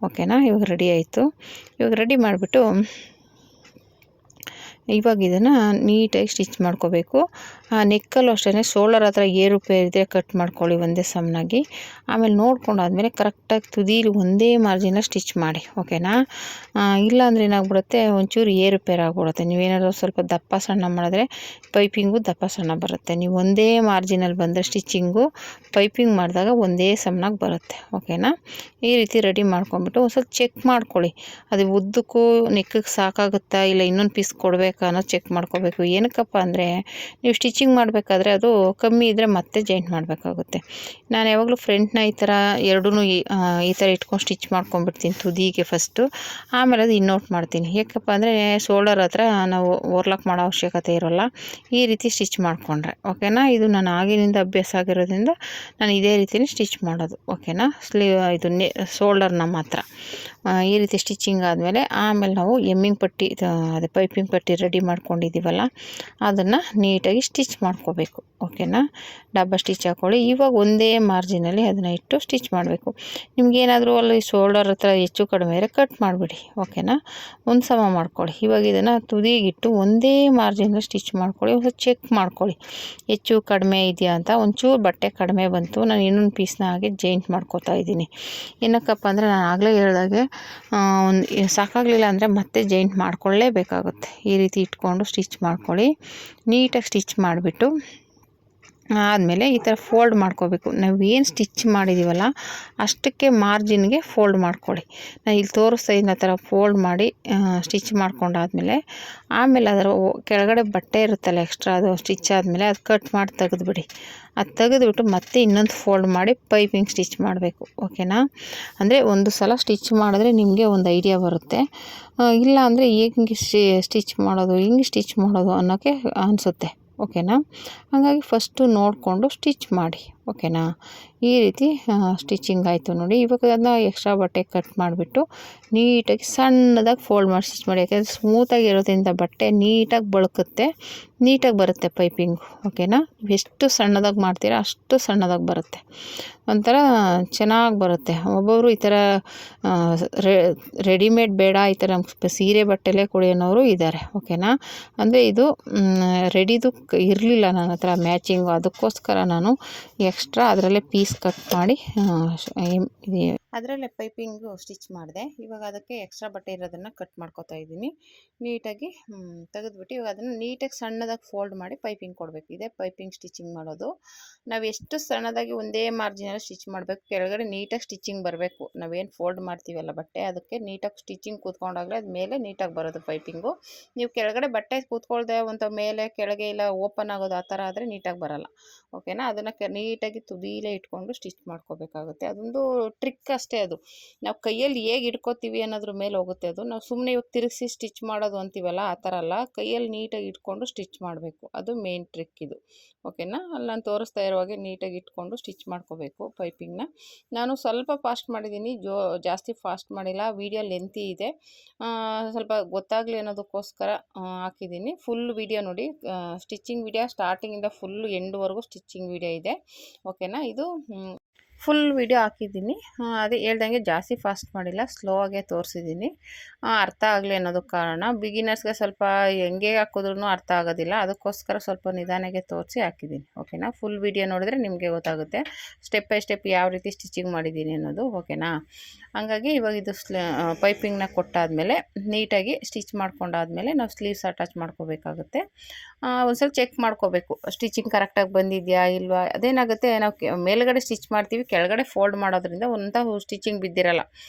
ಓಕೆನಾ. ಇವಾಗ ರೆಡಿ ಆಯಿತು. ಇವಾಗ ರೆಡಿ ಮಾಡಿಬಿಟ್ಟು ಇವಾಗ ಇದನ್ನು ನೀಟಾಗಿ ಸ್ಟಿಚ್ ಮಾಡ್ಕೋಬೇಕು. ನೆಕ್ಕಲ್ಲೂ ಅಷ್ಟೇ ಶೋಲ್ಡರ್ ಹತ್ರ ಏರುಪೇರು ಇದ್ದರೆ ಕಟ್ ಮಾಡ್ಕೊಳ್ಳಿ ಒಂದೇ ಸಮನಾಗಿ. ಆಮೇಲೆ ನೋಡ್ಕೊಂಡಾದ್ಮೇಲೆ ಕರೆಕ್ಟಾಗಿ ತುದೀಲಿ ಒಂದೇ ಮಾರ್ಜಿನಲ್ಲಿ ಸ್ಟಿಚ್ ಮಾಡಿ. ಓಕೆನಾ. ಇಲ್ಲಾಂದರೆ ಏನಾಗ್ಬಿಡುತ್ತೆ, ಒಂಚೂರು ಏರುಪೇರು ಆಗ್ಬಿಡುತ್ತೆ. ನೀವೇನಾದರೂ ಸ್ವಲ್ಪ ದಪ್ಪ ಸಣ್ಣ ಮಾಡಿದ್ರೆ ಪೈಪಿಂಗು ದಪ್ಪ ಸಣ್ಣ ಬರುತ್ತೆ. ನೀವು ಒಂದೇ ಮಾರ್ಜಿನಲ್ಲಿ ಬಂದರೆ ಸ್ಟಿಚಿಂಗು ಪೈಪಿಂಗ್ ಮಾಡಿದಾಗ ಒಂದೇ ಸಮನಾಗಿ ಬರುತ್ತೆ. ಓಕೆನಾ. ಈ ರೀತಿ ರೆಡಿ ಮಾಡ್ಕೊಂಬಿಟ್ಟು ಒಂದು ಸ್ವಲ್ಪ ಚೆಕ್ ಮಾಡ್ಕೊಳ್ಳಿ, ಅದು ಉದ್ದಕ್ಕೂ ನೆಕ್ಕಿಗೆ ಸಾಕಾಗುತ್ತಾ ಇಲ್ಲ ಇನ್ನೊಂದು ಪೀಸ್ ಕೊಡಬೇಕಾ ಅನ್ನೋದು ಚೆಕ್ ಮಾಡ್ಕೋಬೇಕು. ಏನಕ್ಕಪ್ಪ ಅಂದರೆ ನೀವು ಸ್ಟಿಚಿಂಗ್ ಮಾಡಬೇಕಾದ್ರೆ ಅದು ಕಮ್ಮಿ ಇದ್ದರೆ ಮತ್ತೆ ಜಾಯಿಂಟ್ ಮಾಡಬೇಕಾಗುತ್ತೆ. ನಾನು ಯಾವಾಗಲೂ ಫ್ರಂಟ್ನ ಈ ಥರ ಎರಡೂ ಈ ಥರ ಇಟ್ಕೊಂಡು ಸ್ಟಿಚ್ ಮಾಡ್ಕೊಂಡ್ಬಿಡ್ತೀನಿ ತುದಿಗೆ ಫಸ್ಟು, ಆಮೇಲೆ ಅದು ಇನ್ನೋಟ್ ಮಾಡ್ತೀನಿ. ಯಾಕಪ್ಪ ಅಂದರೆ ಶೋಲ್ಡರ್ ಹತ್ರ ನಾವು ಓರ್ಲಾಕ್ ಮಾಡೋ ಅವಶ್ಯಕತೆ ಇರೋಲ್ಲ ಈ ರೀತಿ ಸ್ಟಿಚ್ ಮಾಡಿಕೊಂಡ್ರೆ. ಓಕೆನಾ. ಇದು ನಾನು ಆಗಿನಿಂದ ಅಭ್ಯಾಸ ಆಗಿರೋದ್ರಿಂದ ನಾನು ಇದೇ ರೀತಿಯೇ ಸ್ಟಿಚ್ ಮಾಡೋದು. ಓಕೆನಾ. ಇದು ಶೋಲ್ಡರ್ನ ಮಾತ್ರ ಈ ರೀತಿ ಸ್ಟಿಚಿಂಗ್ ಆದಮೇಲೆ ಆಮೇಲೆ ನಾವು ಎಮ್ಮಿಂಗ್ ಪಟ್ಟಿ ಅದೇ ಪೈಪಿಂಗ್ ಪಟ್ಟಿ ರೆಡಿ ಮಾಡ್ಕೊಂಡಿದ್ದೀವಲ್ಲ ಅದನ್ನು ನೀಟಾಗಿ ಸ್ಟಿಚ್ ಮಾಡ್ಕೋಬೇಕು. ಓಕೆನಾ. ಡಬ್ಬ ಸ್ಟಿಚ್ ಹಾಕ್ಕೊಳ್ಳಿ. ಇವಾಗ ಒಂದೇ ಮಾರ್ಜಿನಲ್ಲಿ ಅದನ್ನು ಇಟ್ಟು ಸ್ಟಿಚ್ ಮಾಡಬೇಕು. ನಿಮಗೇನಾದರೂ ಅಲ್ಲಿ ಶೋಲ್ಡರ್ ಹತ್ರ ಹೆಚ್ಚು ಕಡಿಮೆ ಇದ್ದರೆ ಕಟ್ ಮಾಡಿಬಿಡಿ. ಓಕೆನಾ. ಒಂದು ಸಮ ಮಾಡ್ಕೊಳ್ಳಿ. ಇವಾಗ ಇದನ್ನು ತುದಿಗಿಟ್ಟು ಒಂದೇ ಮಾರ್ಜಿನಲ್ಲಿ ಸ್ಟಿಚ್ ಮಾಡ್ಕೊಳ್ಳಿ. ಒಂದು ಚೆಕ್ ಮಾಡ್ಕೊಳ್ಳಿ ಹೆಚ್ಚು ಕಡಿಮೆ ಇದೆಯಾ ಅಂತ. ಒಂಚೂರು ಬಟ್ಟೆ ಕಡಿಮೆ ಬಂತು, ನಾನು ಇನ್ನೊಂದು ಪೀಸ್ನ ಹಾಗೆ ಜಾಯಿಂಟ್ ಮಾಡ್ಕೋತಾ ಇದ್ದೀನಿ. ಏನಕ್ಕಪ್ಪ ಅಂದರೆ ನಾನು ಆಗಲೇ ಹೇಳಿದಾಗೆ ಒಂದು ಸಾಕಾಗಲಿಲ್ಲ ಅಂದರೆ ಮತ್ತೆ ಜಾಯಿಂಟ್ ಮಾಡ್ಕೊಳ್ಳೇಬೇಕಾಗುತ್ತೆ. ಈ ರೀತಿ ಇಟ್ಕೊಂಡು ಸ್ಟಿಚ್ ಮಾಡ್ಕೊಳ್ಳಿ. ನೀಟಾಗಿ ಸ್ಟಿಚ್ ಮಾಡಿಬಿಟ್ಟು ಆದಮೇಲೆ ಈ ಥರ ಫೋಲ್ಡ್ ಮಾಡ್ಕೋಬೇಕು. ನಾವು ಏನು ಸ್ಟಿಚ್ ಮಾಡಿದ್ದೀವಲ್ಲ ಅಷ್ಟಕ್ಕೆ ಮಾರ್ಜಿನ್ಗೆ ಫೋಲ್ಡ್ ಮಾಡ್ಕೊಳ್ಳಿ. ನಾನು ಇಲ್ಲಿ ತೋರಿಸ್ತಾ ಇದ್ದೀನಿ, ಆ ಥರ ಫೋಲ್ಡ್ ಮಾಡಿ ಸ್ಟಿಚ್ ಮಾಡ್ಕೊಂಡಾದ್ಮೇಲೆ ಆಮೇಲೆ ಅದರ ಕೆಳಗಡೆ ಬಟ್ಟೆ ಇರುತ್ತಲ್ಲ ಎಕ್ಸ್ಟ್ರಾ, ಅದು ಸ್ಟಿಚ್ ಆದಮೇಲೆ ಅದು ಕಟ್ ಮಾಡಿ ತೆಗೆದುಬಿಡಿ. ಅದು ತೆಗೆದುಬಿಟ್ಟು ಮತ್ತೆ ಇನ್ನೊಂದು ಫೋಲ್ಡ್ ಮಾಡಿ ಪೈಪಿಂಗ್ ಸ್ಟಿಚ್ ಮಾಡಬೇಕು. ಓಕೆನಾ? ಅಂದರೆ ಒಂದು ಸಲ ಸ್ಟಿಚ್ ಮಾಡಿದ್ರೆ ನಿಮಗೆ ಒಂದು ಐಡಿಯಾ ಬರುತ್ತೆ. ಇಲ್ಲ ಅಂದರೆ ಹೇಗೆ ಸ್ಟಿಚ್ ಮಾಡೋದು, ಹಿಂಗೆ ಸ್ಟಿಚ್ ಮಾಡೋದು ಅನ್ನೋಕ್ಕೆ ಅನಿಸುತ್ತೆ. ಓಕೆನಾ? ಹಾಗಾಗಿ ಫಸ್ಟು ನೋಡಿಕೊಂಡು ಸ್ಟಿಚ್ ಮಾಡಿ. ಓಕೆನಾ? ಈ ರೀತಿ ಸ್ಟಿಚಿಂಗ್ ಆಯಿತು ನೋಡಿ. ಇವಾಗ ಅದನ್ನ ಎಕ್ಸ್ಟ್ರಾ ಬಟ್ಟೆ ಕಟ್ ಮಾಡಿಬಿಟ್ಟು ನೀಟಾಗಿ ಸಣ್ಣದಾಗಿ ಫೋಲ್ಡ್ ಮಾಡಿ ಸ್ಟಿಚ್ ಮಾಡಿ. ಯಾಕೆಂದರೆ ಸ್ಮೂತಾಗಿ ಇರೋದ್ರಿಂದ ಬಟ್ಟೆ ನೀಟಾಗಿ ಬಳುಕುತ್ತೆ, ನೀಟಾಗಿ ಬರುತ್ತೆ ಪೈಪಿಂಗು. ಓಕೆನಾ? ಎಷ್ಟು ಸಣ್ಣದಾಗಿ ಮಾಡ್ತೀರಾ ಅಷ್ಟು ಸಣ್ಣದಾಗಿ ಬರುತ್ತೆ, ಒಂಥರ ಚೆನ್ನಾಗಿ ಬರುತ್ತೆ. ಒಬ್ಬೊಬ್ಬರು ಈ ಥರ ರೆಡಿಮೇಡ್ ಬೇಡ, ಈ ಥರ ಸೀರೆ ಬಟ್ಟೆಲೇ ಕೊಡಿ ಅನ್ನೋರು ಇದ್ದಾರೆ. ಓಕೆನಾ? ಅಂದರೆ ಇದು ರೆಡಿದು ಇರಲಿಲ್ಲ ನನ್ನ ಹತ್ರ ಮ್ಯಾಚಿಂಗು, ಅದಕ್ಕೋಸ್ಕರ ನಾನು ಎಕ್ಸ್ಟ್ರಾ ಅದರಲ್ಲೇ ಪೀಸ್ ಕಟ್ ಮಾಡಿ ಅದರಲ್ಲೇ ಪೈಪಿಂಗು ಸ್ಟಿಚ್ ಮಾಡಿದೆ. ಇವಾಗ ಅದಕ್ಕೆ ಎಕ್ಸ್ಟ್ರಾ ಬಟ್ಟೆ ಇರೋದನ್ನು ಕಟ್ ಮಾಡ್ಕೊತಾ ಇದ್ದೀನಿ ನೀಟಾಗಿ. ತೆಗೆದುಬಿಟ್ಟು ಇವಾಗ ಅದನ್ನು ನೀಟಾಗಿ ಸಣ್ಣದಾಗಿ ಫೋಲ್ಡ್ ಮಾಡಿ ಪೈಪಿಂಗ್ ಕೊಡಬೇಕು. ಇದೇ ಪೈಪಿಂಗ್ ಸ್ಟಿಚಿಂಗ್ ಮಾಡೋದು. ನಾವು ಎಷ್ಟು ಸಣ್ಣದಾಗಿ ಒಂದೇ ಮಾರ್ಜಿನಲ್ಲಿ ಸ್ಟಿಚ್ ಮಾಡಬೇಕು, ಕೆಳಗಡೆ ನೀಟಾಗಿ ಸ್ಟಿಚಿಂಗ್ ಬರಬೇಕು. ನಾವೇನು ಫೋಲ್ಡ್ ಮಾಡ್ತೀವಲ್ಲ ಬಟ್ಟೆ, ಅದಕ್ಕೆ ನೀಟಾಗಿ ಸ್ಟಿಚಿಂಗ್ ಕೂತ್ಕೊಂಡಾಗಲೇ ಅದು ಮೇಲೆ ನೀಟಾಗಿ ಬರೋದು ಪೈಪಿಂಗು. ನೀವು ಕೆಳಗಡೆ ಬಟ್ಟೆ ಕೂತ್ಕೊಳ್ದೆ ಒಂದು ಮೇಲೆ ಕೆಳಗೆ ಇಲ್ಲ ಓಪನ್ ಆಗೋದು ಆ ಥರ ಆದರೆ ನೀಟಾಗಿ ಬರೋಲ್ಲ. ಓಕೆನಾ? ಅದನ್ನು ನೀಟಾಗಿ ತುದಿಲೇ ಇಟ್ಕೊಂಡು ಸ್ಟಿಚ್ ಮಾಡ್ಕೋಬೇಕಾಗುತ್ತೆ. ಅದೊಂದು ಟ್ರಿಕ್ ಅಷ್ಟೇ. ಅದು ನಾವು ಕೈಯಲ್ಲಿ ಹೇಗೆ ಇಟ್ಕೋತೀವಿ ಅನ್ನೋದ್ರ ಮೇಲೆ ಹೋಗುತ್ತೆ. ಅದು ನಾವು ಸುಮ್ಮನೆ ಇವಾಗ ತಿರುಗಿಸಿ ಸ್ಟಿಚ್ ಮಾಡೋದು ಅಂತೀವಲ್ಲ ಆ ಥರ ಅಲ್ಲ, ಕೈಯಲ್ಲಿ ನೀಟಾಗಿ ಇಟ್ಕೊಂಡು ಸ್ಟಿಚ್ ಮಾಡಬೇಕು. ಅದು ಮೇನ್ ಟ್ರಿಕ್ ಇದು. ಓಕೆನಾ? ಅಲ್ಲಿ ನಾನು ತೋರಿಸ್ತಾ ಇರುವಾಗೆ ನೀಟಾಗಿ ಇಟ್ಕೊಂಡು ಸ್ಟಿಚ್ ಮಾಡ್ಕೋಬೇಕು ಪೈಪಿಂಗ್ನ. ನಾನು ಸ್ವಲ್ಪ ಫಾಸ್ಟ್ ಮಾಡಿದ್ದೀನಿ, ಜಾಸ್ತಿ ಫಾಸ್ಟ್ ಮಾಡಿಲ್ಲ. ವಿಡಿಯೋ ಲೆಂತಿ ಇದೆ, ಸ್ವಲ್ಪ ಗೊತ್ತಾಗಲಿ ಅನ್ನೋದಕ್ಕೋಸ್ಕರ ಹಾಕಿದ್ದೀನಿ. ಫುಲ್ ವಿಡಿಯೋ ನೋಡಿ, ಸ್ಟಿಚಿಂಗ್ ವಿಡಿಯೋ ಸ್ಟಾರ್ಟಿಂಗಿಂದ ಫುಲ್ ಎಂಡ್ವರೆಗೂ ಸ್ಟಿಚಿಂಗ್ ವಿಡಿಯೋ ಇದೆ. ಓಕೆನಾ? ಇದು ಫುಲ್ ವಿಡಿಯೋ ಹಾಕಿದ್ದೀನಿ. ಅದೇ ಹೇಳ್ದಂಗೆ ಜಾಸ್ತಿ ಫಾಸ್ಟ್ ಮಾಡಿಲ್ಲ, ಸ್ಲೋ ಆಗೇ ತೋರಿಸಿದ್ದೀನಿ, ಅರ್ಥ ಆಗಲಿ ಅನ್ನೋದಕ್ಕೆ ಕಾರಣ. ಬಿಗಿನರ್ಸ್ಗೆ ಸ್ವಲ್ಪ ಹೆಂಗೆ ಹಾಕಿದ್ರೂ ಅರ್ಥ ಆಗೋದಿಲ್ಲ, ಅದಕ್ಕೋಸ್ಕರ ಸ್ವಲ್ಪ ನಿಧಾನಕ್ಕೆ ತೋರಿಸಿ ಹಾಕಿದ್ದೀನಿ. ಓಕೆನಾ? ಫುಲ್ ವಿಡಿಯೋ ನೋಡಿದ್ರೆ ನಿಮಗೆ ಗೊತ್ತಾಗುತ್ತೆ ಸ್ಟೆಪ್ ಬೈ ಸ್ಟೆಪ್ ಯಾವ ರೀತಿ ಸ್ಟಿಚಿಂಗ್ ಮಾಡಿದ್ದೀನಿ ಅನ್ನೋದು. ಓಕೆನಾ? ಹಂಗಾಗಿ ಇವಾಗ ಇದು ಪೈಪಿಂಗ್ನ ಕೊಟ್ಟಾದಮೇಲೆ ನೀಟಾಗಿ ಸ್ಟಿಚ್ ಮಾಡ್ಕೊಂಡಾದ್ಮೇಲೆ ನಾವು ಸ್ಲೀವ್ಸ್ ಅಟ್ಯಾಚ್ ಮಾಡ್ಕೋಬೇಕಾಗುತ್ತೆ. ಒಂದ್ಸಲ ಚೆಕ್ ಮಾಡ್ಕೋಬೇಕು ಸ್ಟಿಚಿಂಗ್ ಕರೆಕ್ಟಾಗಿ ಬಂದಿದೆಯಾ ಇಲ್ವಾ. ಅದೇನಾಗುತ್ತೆ, ನಾವು ಮೇಲ್ಗಡೆ ಸ್ಟಿಚ್ ಮಾಡ್ತೀವಿ, ಕೆಳಗಡೆ ಫೋಲ್ಡ್ ಮಾಡೋದ್ರಿಂದ ಸ್ಟಿಚಿಂಗ್ ಬಿದ್ದಿರಲ್ಲ.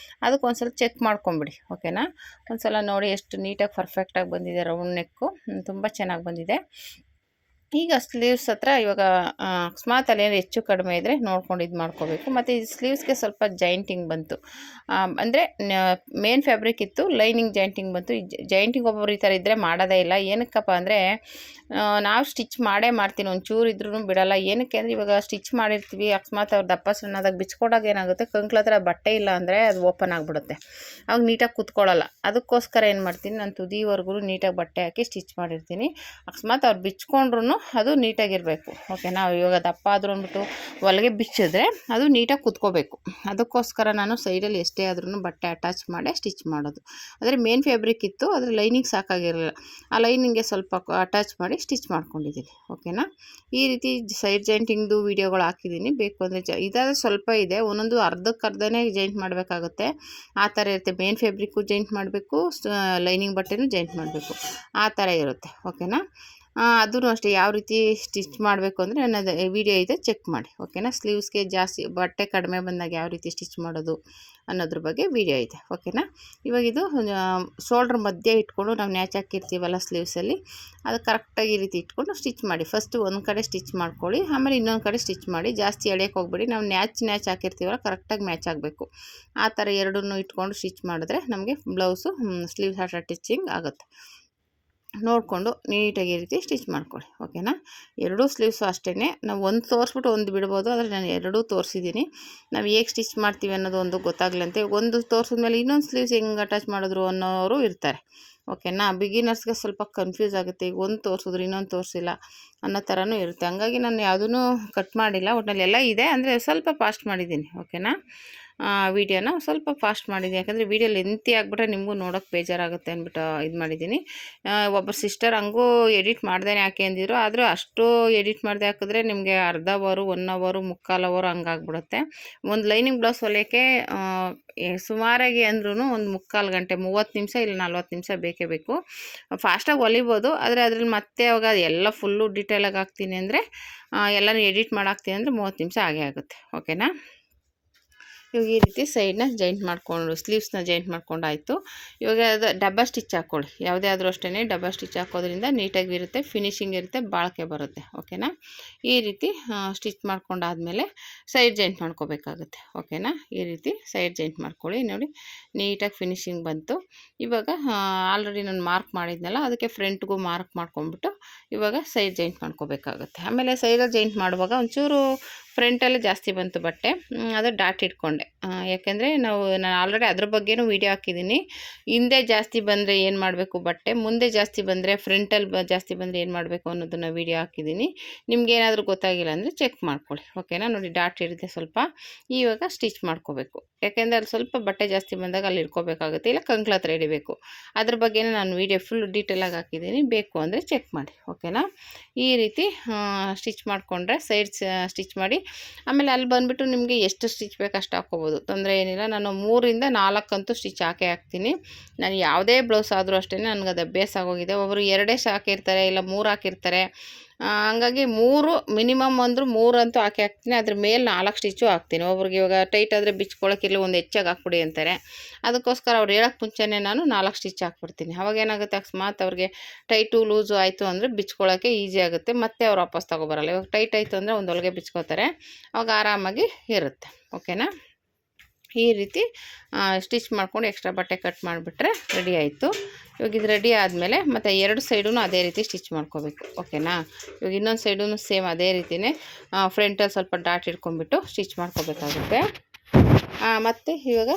ಅದಕ್ಕೆ ಒಂದ್ಸಲ ಚೆಕ್ ಮಾಡ್ಕೊಂಬಿಡಿ. ಓಕೆನಾ? ಒಂದ್ಸಲ ನೋಡಿ ಎಷ್ಟು ನೀಟಾಗಿ ಪರ್ಫೆಕ್ಟಾಗಿ ಬಂದಿದೆ. ರೌಂಡ್ ನೆಕ್ಕು ತುಂಬ ಚೆನ್ನಾಗಿ ಬಂದಿದೆ. ಈಗ ಸ್ಲೀವ್ಸ್ ಹತ್ರ ಇವಾಗ ಅಕಸ್ಮಾತ್ ಅಲ್ಲೇನು ಹೆಚ್ಚು ಕಡಿಮೆ ಇದ್ದರೆ ನೋಡ್ಕೊಂಡು ಇದು ಮಾಡ್ಕೋಬೇಕು. ಮತ್ತು ಈ ಸ್ಲೀವ್ಸ್ಗೆ ಸ್ವಲ್ಪ ಜಾಯಿಂಟಿಂಗ್ ಬಂತು, ಅಂದರೆ ಮೇನ್ ಫ್ಯಾಬ್ರಿಕ್ ಇತ್ತು, ಲೈನಿಂಗ್ ಜಾಯಿಂಟಿಂಗ್ ಬಂತು. ಈ ಜಾಯಿಂಟಿಂಗ್ ಒಬ್ಬೊಬ್ರು ಈ ಥರ ಇದ್ದರೆ ಮಾಡೋದೇ ಇಲ್ಲ. ಏನಕ್ಕಪ್ಪ ಅಂದರೆ ನಾವು ಸ್ಟಿಚ್ ಮಾಡ್ತೀನಿ, ಒಂಚೂರು ಇದ್ರೂ ಬಿಡೋಲ್ಲ. ಏನಕ್ಕೆ ಅಂದರೆ ಇವಾಗ ಸ್ಟಿಚ್ ಮಾಡಿರ್ತೀವಿ, ಅಕಸ್ಮಾತ್ ಅವ್ರು ದಪ್ಪ ಸಣ್ಣದಾಗಿ ಬಿಚ್ಕೊಡಾಗ ಏನಾಗುತ್ತೆ, ಕಂಕ್ಳ ಹತ್ರ ಬಟ್ಟೆ ಇಲ್ಲ ಅಂದರೆ ಅದು ಓಪನ್ ಆಗಿಬಿಡುತ್ತೆ, ಅವಾಗ ನೀಟಾಗಿ ಕೂತ್ಕೊಳ್ಳಲ್ಲ. ಅದಕ್ಕೋಸ್ಕರ ಏನು ಮಾಡ್ತೀನಿ, ನಾನು ತುದಿವರೆಗೂ ನೀಟಾಗಿ ಬಟ್ಟೆ ಹಾಕಿ ಸ್ಟಿಚ್ ಮಾಡಿರ್ತೀನಿ. ಅಕಸ್ಮಾತ್ ಅವ್ರು ಬಿಚ್ಕೊಂಡ್ರು ಅದು ನೀಟಾಗಿರಬೇಕು. ಓಕೆನಾ? ಇವಾಗ ದಪ್ಪ ಆದರೂ ಅಂದ್ಬಿಟ್ಟು ಒಳಗೆ ಬಿಚ್ಚಿದ್ರೆ ಅದು ನೀಟಾಗಿ ಕುತ್ಕೋಬೇಕು. ಅದಕ್ಕೋಸ್ಕರ ನಾನು ಸೈಡಲ್ಲಿ ಎಷ್ಟೇ ಆದ್ರೂ ಬಟ್ಟೆ ಅಟ್ಯಾಚ್ ಮಾಡಿ ಸ್ಟಿಚ್ ಮಾಡೋದು. ಆದರೆ ಮೇನ್ ಫ್ಯಾಬ್ರಿಕ್ ಇತ್ತು, ಅದರ ಲೈನಿಂಗ್ ಸಾಕಾಗಿರಲಿಲ್ಲ, ಆ ಲೈನಿಂಗ್ಗೆ ಸ್ವಲ್ಪ ಅಟ್ಯಾಚ್ ಮಾಡಿ ಸ್ಟಿಚ್ ಮಾಡ್ಕೊಂಡಿದ್ದೀನಿ. ಓಕೆನಾ? ಈ ರೀತಿ ಸೈಡ್ ಜಾಯಿಂಟಿಂಗ್ದು ವೀಡಿಯೋಗಳು ಹಾಕಿದ್ದೀನಿ. ಬೇಕು ಅಂದರೆ ಇದಾದರೆ ಸ್ವಲ್ಪ ಇದೆ, ಒಂದೊಂದು ಅರ್ಧಕ್ಕರ್ಧನೇ ಜಾಯಿಂಟ್ ಮಾಡಬೇಕಾಗುತ್ತೆ. ಆ ಥರ ಇರುತ್ತೆ. ಮೇನ್ ಫ್ಯಾಬ್ರಿಕ್ಕು ಜಾಯಿಂಟ್ ಮಾಡಬೇಕು, ಲೈನಿಂಗ್ ಬಟ್ಟೆನೂ ಜಾಯಿಂಟ್ ಮಾಡಬೇಕು, ಆ ಥರ ಇರುತ್ತೆ. ಓಕೆನಾ? ಅದೂ ಅಷ್ಟೇ ಯಾವ ರೀತಿ ಸ್ಟಿಚ್ ಮಾಡಬೇಕು ಅಂದರೆ ನನ್ನದು ವಿಡಿಯೋ ಇದೆ, ಚೆಕ್ ಮಾಡಿ. ಓಕೆನಾ? ಸ್ಲೀವ್ಸ್ಗೆ ಜಾಸ್ತಿ ಬಟ್ಟೆ ಕಡಿಮೆ ಬಂದಾಗ ಯಾವ ರೀತಿ ಸ್ಟಿಚ್ ಮಾಡೋದು ಅನ್ನೋದ್ರ ಬಗ್ಗೆ ವಿಡಿಯೋ ಇದೆ. ಓಕೆನಾ? ಇವಾಗ ಇದು ಶೋಲ್ಡ್ರ್ ಮಧ್ಯೆ ಇಟ್ಕೊಂಡು ನಾವು ನ್ಯಾಚ್ ಹಾಕಿರ್ತೀವಲ್ಲ ಸ್ಲೀವ್ಸಲ್ಲಿ, ಅದು ಕರೆಕ್ಟಾಗಿ ಈ ರೀತಿ ಇಟ್ಕೊಂಡು ಸ್ಟಿಚ್ ಮಾಡಿ. ಫಸ್ಟು ಒಂದು ಕಡೆ ಸ್ಟಿಚ್ ಮಾಡ್ಕೊಳ್ಳಿ, ಆಮೇಲೆ ಇನ್ನೊಂದು ಕಡೆ ಸ್ಟಿಚ್ ಮಾಡಿ. ಜಾಸ್ತಿ ಎಳೆಯೋಕ್ಕೆ ಹೋಗ್ಬೇಡಿ, ನಾವು ನ್ಯಾಚ್ ಹಾಕಿರ್ತೀವಲ್ಲ ಕರೆಕ್ಟಾಗಿ ಮ್ಯಾಚ್ ಆಗಬೇಕು. ಆ ಥರ ಎರಡನ್ನೂ ಇಟ್ಕೊಂಡು ಸ್ಟಿಚ್ ಮಾಡಿದ್ರೆ ನಮಗೆ ಬ್ಲೌಸು ಸ್ಲೀವ್ಸ್ ಅಟ್ಯಾಚಿಂಗ್ ಆಗುತ್ತೆ. ನೋಡಿಕೊಂಡು ನೀಟಾಗಿ ಈ ರೀತಿ ಸ್ಟಿಚ್ ಮಾಡ್ಕೊಳ್ಳಿ. ಓಕೆನಾ? ಎರಡೂ ಸ್ಲೀವ್ಸು ಅಷ್ಟೇ, ನಾವು ಒಂದು ತೋರಿಸ್ಬಿಟ್ಟು ಒಂದು ಬಿಡ್ಬೋದು, ಆದರೆ ನಾನು ಎರಡೂ ತೋರಿಸಿದ್ದೀನಿ. ನಾವು ಹೇಗೆ ಸ್ಟಿಚ್ ಮಾಡ್ತೀವಿ ಅನ್ನೋದು ಒಂದು ಗೊತ್ತಾಗ್ಲಂತೆ. ಒಂದು ತೋರಿಸಿದ್ಮೇಲೆ ಇನ್ನೊಂದು ಸ್ಲೀವ್ಸ್ ಹೆಂಗೆ ಅಟ್ಯಾಚ್ ಮಾಡಿದ್ರು ಅನ್ನೋರು ಇರ್ತಾರೆ. ಓಕೆನಾ? ಬಿಗಿನರ್ಸ್ಗೆ ಸ್ವಲ್ಪ ಕನ್ಫ್ಯೂಸ್ ಆಗುತ್ತೆ, ಈಗ ಒಂದು ತೋರಿಸಿದ್ರು ಇನ್ನೊಂದು ತೋರಿಸಿಲ್ಲ ಅನ್ನೋ ಥರನೂ ಇರುತ್ತೆ. ಹಂಗಾಗಿ ನಾನು ಯಾವುದೂ ಕಟ್ ಮಾಡಿಲ್ಲ, ಒಟ್ಟಿನಲ್ಲಿ ಎಲ್ಲ ಇದೆ, ಅಂದರೆ ಸ್ವಲ್ಪ ಫಾಸ್ಟ್ ಮಾಡಿದ್ದೀನಿ. ಓಕೆನಾ? ವೀಡಿಯೋನ ಸ್ವಲ್ಪ ಫಾಸ್ಟ್ ಮಾಡಿದ್ದೀನಿ, ಯಾಕಂದರೆ ವೀಡಿಯೋ ಲೆಂತಿ ಆಗಿಬಿಟ್ರೆ ನಿಮಗೂ ನೋಡೋಕ್ಕೆ ಬೇಜಾರಾಗುತ್ತೆ ಅಂದ್ಬಿಟ್ಟು ಇದು ಮಾಡಿದ್ದೀನಿ. ಒಬ್ಬರು ಸಿಸ್ಟರ್ ಹಂಗೂ ಎಡಿಟ್ ಮಾಡ್ದೇ ಹಾಕಿ ಅಂದಿದ್ರು, ಆದರೂ ಅಷ್ಟು ಎಡಿಟ್ ಮಾಡದೆ ಹಾಕಿದ್ರೆ ನಿಮಗೆ ಅರ್ಧ ಅವರು 1 ಅವರು 3/4 ಅವರು ಹಂಗಾಗ್ಬಿಡುತ್ತೆ. ಒಂದು ಲೈನಿಂಗ್ ಬ್ಲೌಸ್ ಹೊಲಿಯೋಕ್ಕೆ ಸುಮಾರಾಗಿ ಅಂದ್ರೂ ಒಂದು 3/4 ಗಂಟೆ 30 ನಿಮಿಷ ಇಲ್ಲ 40 ನಿಮಿಷ ಬೇಕೇ ಬೇಕು. ಫಾಸ್ಟಾಗಿ ಹೊಲಿಬೋದು, ಆದರೆ ಅದ್ರಲ್ಲಿ ಮತ್ತೆ ಅವಾಗ ಎಲ್ಲ ಫುಲ್ಲು ಡೀಟೇಲಾಗಿ ಹಾಕ್ತೀನಿ ಅಂದರೆ ಎಲ್ಲನೂ ಎಡಿಟ್ ಮಾಡಾಕ್ತೀನಿ ಅಂದರೆ 30 ನಿಮಿಷ ಆಗೇ ಆಗುತ್ತೆ. ಓಕೆನಾ. ಇವಾಗ ಈ ರೀತಿ ಸೈಡ್ನ ಜಾಯಿಂಟ್ ಮಾಡಿಕೊಂಡು ಸ್ಲೀವ್ಸ್ನ ಜಾಯಿಂಟ್ ಮಾಡ್ಕೊಂಡಾಯಿತು. ಇವಾಗ ಅದು ಡಬ್ಬ ಸ್ಟಿಚ್ ಹಾಕ್ಕೊಳ್ಳಿ. ಯಾವುದೇ ಆದರೂ ಅಷ್ಟೇ ಡಬ್ಬ ಸ್ಟಿಚ್ ಹಾಕೋದ್ರಿಂದ ನೀಟಾಗಿ ಇರುತ್ತೆ, ಫಿನಿಶಿಂಗ್ ಇರುತ್ತೆ, ಬಾಳಿಕೆ ಬರುತ್ತೆ. ಓಕೆನಾ. ಈ ರೀತಿ ಸ್ಟಿಚ್ ಮಾಡ್ಕೊಂಡಾದಮೇಲೆ ಸೈಡ್ ಜಾಯಿಂಟ್ ಮಾಡ್ಕೋಬೇಕಾಗುತ್ತೆ. ಓಕೆನಾ. ಈ ರೀತಿ ಸೈಡ್ ಜಾಯಿಂಟ್ ಮಾಡ್ಕೊಳ್ಳಿ. ನೋಡಿ ನೀಟಾಗಿ ಫಿನಿಶಿಂಗ್ ಬಂತು. ಇವಾಗ ಆಲ್ರೆಡಿ ನಾನು ಮಾರ್ಕ್ ಮಾಡಿದ್ನಲ್ಲ, ಅದಕ್ಕೆ ಫ್ರಂಟ್ಗೂ ಮಾರ್ಕ್ ಮಾಡ್ಕೊಂಡ್ಬಿಟ್ಟು ಇವಾಗ ಸೈಡ್ ಜಾಯಿಂಟ್ ಮಾಡ್ಕೋಬೇಕಾಗುತ್ತೆ. ಆಮೇಲೆ ಸೈಡಲ್ಲಿ ಜಾಯಿಂಟ್ ಮಾಡುವಾಗ ಒಂಚೂರು ಫ್ರಂಟಲ್ಲೇ ಜಾಸ್ತಿ ಬಂತು ಬಟ್ಟೆ, ಅದು ಡಾಟ್ ಇಟ್ಕೊಂಡೆ. ಯಾಕೆಂದರೆ ನಾನು ಆಲ್ರೆಡಿ ಅದ್ರ ಬಗ್ಗೆನೂ ವೀಡಿಯೋ ಹಾಕಿದ್ದೀನಿ. ಹಿಂದೆ ಜಾಸ್ತಿ ಬಂದರೆ ಏನು ಮಾಡಬೇಕು ಬಟ್ಟೆ, ಮುಂದೆ ಜಾಸ್ತಿ ಬಂದರೆ ಫ್ರಂಟಲ್ಲಿ ಜಾಸ್ತಿ ಬಂದರೆ ಏನು ಮಾಡಬೇಕು ಅನ್ನೋದನ್ನು ವೀಡಿಯೋ ಹಾಕಿದ್ದೀನಿ. ನಿಮ್ಗೇನಾದರೂ ಗೊತ್ತಾಗಿಲ್ಲ ಅಂದರೆ ಚೆಕ್ ಮಾಡ್ಕೊಳ್ಳಿ. ಓಕೆನಾ. ನೋಡಿ ಡಾಟ್ ಇರುತ್ತೆ ಸ್ವಲ್ಪ. ಇವಾಗ ಸ್ಟಿಚ್ ಮಾಡ್ಕೋಬೇಕು. ಯಾಕೆಂದರೆ ಅಲ್ಲಿ ಸ್ವಲ್ಪ ಬಟ್ಟೆ ಜಾಸ್ತಿ ಬಂದಾಗ ಅಲ್ಲಿ ಇಟ್ಕೋಬೇಕಾಗುತ್ತೆ, ಇಲ್ಲ ಕಂಕ್ಳ ಹತ್ರ ಹಿಡಿಬೇಕು. ಅದ್ರ ಬಗ್ಗೆನೇ ನಾನು ವೀಡಿಯೋ ಫುಲ್ ಡೀಟೇಲಾಗಿ ಹಾಕಿದ್ದೀನಿ, ಬೇಕು ಅಂದರೆ ಚೆಕ್ ಮಾಡಿ. ಓಕೆನಾ. ಈ ರೀತಿ ಸ್ಟಿಚ್ ಮಾಡಿಕೊಂಡ್ರೆ ಸೈಡ್ ಸ್ಟಿಚ್ ಮಾಡಿ ಆಮೇಲೆ ಅಲ್ಲಿ ಬಂದುಬಿಟ್ಟು ನಿಮಗೆ ಎಷ್ಟು ಸ್ಟಿಚ್ ಬೇಕು ಅಷ್ಟು ಹಾಕ್ಕೋಬೋದು, ತೊಂದರೆ ಏನಿಲ್ಲ. ನಾನು 3ರಿಂದ 4 ಅಂತೂ ಸ್ಟಿಚ್ ಹಾಕ್ತೀನಿ. ನಾನು ಯಾವುದೇ ಬ್ಲೌಸ್ ಆದರೂ ಅಷ್ಟೇ ನನಗೆ ಅದು ಅಭ್ಯಾಸ ಆಗೋಗಿದೆ. ಒಬ್ಬರು 2 ಹಾಕಿರ್ತಾರೆ, ಇಲ್ಲ 3 ಹಾಕಿರ್ತಾರೆ. ಹಂಗಾಗಿ 3 ಮಿನಿಮಮ್ ಅಂದರೂ 3 ಅಂತೂ ಹಾಕ್ತೀನಿ. ಅದ್ರ ಮೇಲೆ 4 ಸ್ಟಿಚ್ಚು ಹಾಕ್ತೀನಿ. ಒಬ್ರಿಗೆ ಇವಾಗ ಟೈಟ್ ಆದರೆ ಬಿಚ್ಕೊಳ್ಳೋಕ್ಕಿಲ್ಲ, ಒಂದು ಹೆಚ್ಚಾಗಿ ಹಾಕ್ಬಿಡಿ ಅಂತಾರೆ. ಅದಕ್ಕೋಸ್ಕರ ಅವ್ರು ಹೇಳೋಕ್ಕೆ ಮುಂಚೆನೇ ನಾನು 4 ಸ್ಟಿಚ್ ಹಾಕ್ಬಿಡ್ತೀನಿ. ಅವಾಗ ಏನಾಗುತ್ತೆ, ಅಕಸ್ಮಾತ್ ಅವ್ರಿಗೆ ಟೈಟು ಲೂಸು ಆಯಿತು ಅಂದರೆ ಬಿಚ್ಕೊಳ್ಳೋಕ್ಕೆ ಈಸಿ ಆಗುತ್ತೆ, ಮತ್ತೆ ಅವ್ರು ವಾಪಸ್ ತೊಗೊಬರಲ್ಲ. ಇವಾಗ ಟೈಟ್ ಆಯಿತು ಅಂದರೆ ಒಂದು ಹೊಲಿಗೆ ಬಿಚ್ಕೋತಾರೆ, ಅವಾಗ ಆರಾಮಾಗಿ ಇರುತ್ತೆ. ಓಕೆನಾ. ಈ ರೀತಿ ಸ್ಟಿಚ್ ಮಾಡ್ಕೊಂಡು ಎಕ್ಸ್ಟ್ರಾ ಬಟ್ಟೆ ಕಟ್ ಮಾಡಿಬಿಟ್ರೆ ರೆಡಿ ಆಯಿತು. ಇವಾಗ ಇದು ರೆಡಿ ಆದಮೇಲೆ ಮತ್ತು 2 ಸೈಡೂ ಅದೇ ರೀತಿ ಸ್ಟಿಚ್ ಮಾಡ್ಕೋಬೇಕು. ಓಕೆನಾ. ಇವಾಗ ಇನ್ನೊಂದು ಸೈಡೂ ಸೇಮ್ ಅದೇ ರೀತಿಯೇ ಫ್ರಂಟಲ್ಲಿ ಸ್ವಲ್ಪ ಡಾಟ್ ಇಟ್ಕೊಂಡ್ಬಿಟ್ಟು ಸ್ಟಿಚ್ ಮಾಡ್ಕೋಬೇಕಾಗುತ್ತೆ. ಮತ್ತು ಇವಾಗ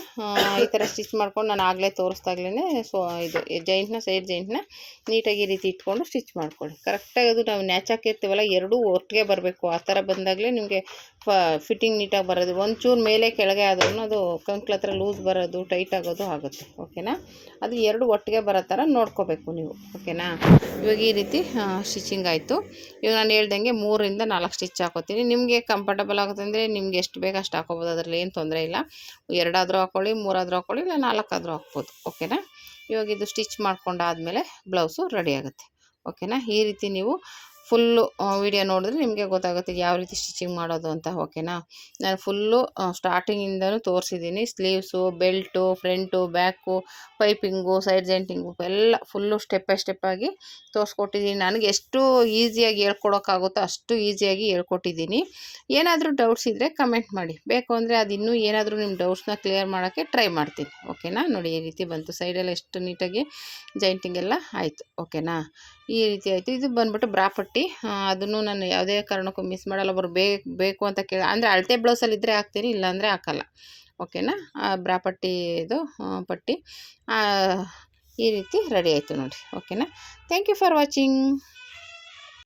ಈ ಥರ ಸ್ಟಿಚ್ ಮಾಡ್ಕೊಂಡು ನಾನು ಆಗಲೇ ತೋರಿಸ್ದಾಗ್ಲೇ ಇದು ಜೈಂಟ್ನ ಸೈಡ್ ಜೈಂಟ್ನ ನೀಟಾಗಿ ಈ ರೀತಿ ಇಟ್ಕೊಂಡು ಸ್ಟಿಚ್ ಮಾಡ್ಕೊಳ್ಳಿ. ಕರೆಕ್ಟಾಗಿ ಅದು ನಾವು ನ್ಯಾಚ್ ಹಾಕಿರ್ತೀವಲ್ಲ, ಎರಡೂ ಒಟ್ಟಿಗೆ ಬರಬೇಕು. ಆ ಥರ ಬಂದಾಗಲೇ ನಿಮಗೆ ಫಿಟ್ಟಿಂಗ್ ನೀಟಾಗಿ ಬರೋದು. ಒಂಚೂರು ಮೇಲೆ ಕೆಳಗೆ ಆದ್ರೂ ಅದು ಕಂಕ್ಳ ಹತ್ರ ಲೂಸ್ ಬರೋದು, ಟೈಟ್ ಆಗೋದು ಆಗುತ್ತೆ. ಓಕೆನಾ. ಅದು ಎರಡು ಒಟ್ಟಿಗೆ ಬರೋ ಥರ ನೋಡ್ಕೋಬೇಕು ನೀವು. ಓಕೆನಾ. ಇವಾಗ ಈ ರೀತಿ ಸ್ಟಿಚಿಂಗ್ ಆಯಿತು. ಇವಾಗ ನಾನು ಹೇಳ್ದಂಗೆ 3ರಿಂದ 4 ಸ್ಟಿಚ್ ಹಾಕೋತೀನಿ. ನಿಮಗೆ ಕಂಫರ್ಟಬಲ್ ಆಗುತ್ತೆ ಅಂದರೆ ನಿಮ್ಗೆ ಎಷ್ಟು ಬೇಕು ಅಷ್ಟು ಹಾಕೋಬೋದು, ಅದರಲ್ಲಿ ಏನು ತೊಂದರೆ ಇಲ್ಲ. 2 ಆದರೂ ಹಾಕ್ಕೊಳ್ಳಿ, 3 ಆದರೂ ಹಾಕ್ಕೊಳ್ಳಿ, ಇಲ್ಲ 4 ಆದರೂ ಹಾಕ್ಬೋದು. ಓಕೆನಾ. ಇವಾಗ ಇದು ಸ್ಟಿಚ್ ಮಾಡ್ಕೊಂಡಾದಮೇಲೆ ಬ್ಲೌಸು ರೆಡಿ ಆಗುತ್ತೆ. ಓಕೆನಾ. ಈ ರೀತಿ ನೀವು ಫುಲ್ಲು ವಿಡಿಯೋ ನೋಡಿದ್ರೆ ನಿಮಗೆ ಗೊತ್ತಾಗುತ್ತೆ ಯಾವ ರೀತಿ ಸ್ಟಿಚಿಂಗ್ ಮಾಡೋದು ಅಂತ. ಓಕೆನಾ. ನಾನು ಫುಲ್ಲು ಸ್ಟಾರ್ಟಿಂಗಿಂದನೂ ತೋರಿಸಿದ್ದೀನಿ. Sleeves, belt, front, back, piping, side jointing ಎಲ್ಲ ಫುಲ್ಲು ಸ್ಟೆಪ್ ಬೈ ಸ್ಟೆಪ್ಪಾಗಿ ತೋರಿಸ್ಕೊಟ್ಟಿದ್ದೀನಿ. ನನಗೆ ಎಷ್ಟು ಈಸಿಯಾಗಿ ಹೇಳ್ಕೊಡೋಕ್ಕಾಗುತ್ತೋ ಅಷ್ಟು ಈಸಿಯಾಗಿ ಹೇಳ್ಕೊಟ್ಟಿದ್ದೀನಿ. ಏನಾದರೂ ಡೌಟ್ಸ್ ಇದ್ದರೆ ಕಮೆಂಟ್ ಮಾಡಿ. ಬೇಕು ಅಂದರೆ ಅದು ಇನ್ನೂ ಏನಾದರೂ ನಿಮ್ಮ ಡೌಟ್ಸ್ನ ಕ್ಲಿಯರ್ ಮಾಡೋಕ್ಕೆ ಟ್ರೈ ಮಾಡ್ತೀನಿ. ಓಕೆನಾ. ನೋಡಿ ಈ ರೀತಿ ಬಂತು. ಸೈಡೆಲ್ಲ ಎಷ್ಟು ನೀಟಾಗಿ ಜೈಂಟಿಂಗ್ ಎಲ್ಲ ಆಯಿತು. ಓಕೆನಾ. ಈ ರೀತಿ ಆಯಿತು. ಇದು ಬಂದ್ಬಿಟ್ಟು ಬ್ರಾ ಪಟ್ಟಿ. ಅದನ್ನು ನಾನು ಯಾವುದೇ ಕಾರಣಕ್ಕೂ ಮಿಸ್ ಮಾಡಲ್ಲ. ಒಬ್ಬರು ಬೇಕು ಅಂತ ಕೇಳಿ ಅಂದರೆ ಅಳತೆ ಬ್ಲೌಸಲ್ಲಿ ಇದ್ದರೆ ಹಾಕ್ತೀನಿ, ಇಲ್ಲಾಂದರೆ ಹಾಕಲ್ಲ. ಓಕೆನಾ. ಬ್ರಾ ಪಟ್ಟಿ ಇದು ಪಟ್ಟಿ ಈ ರೀತಿ ರೆಡಿ ಆಯಿತು ನೋಡಿ. ಓಕೆನಾ. Thank you for watching.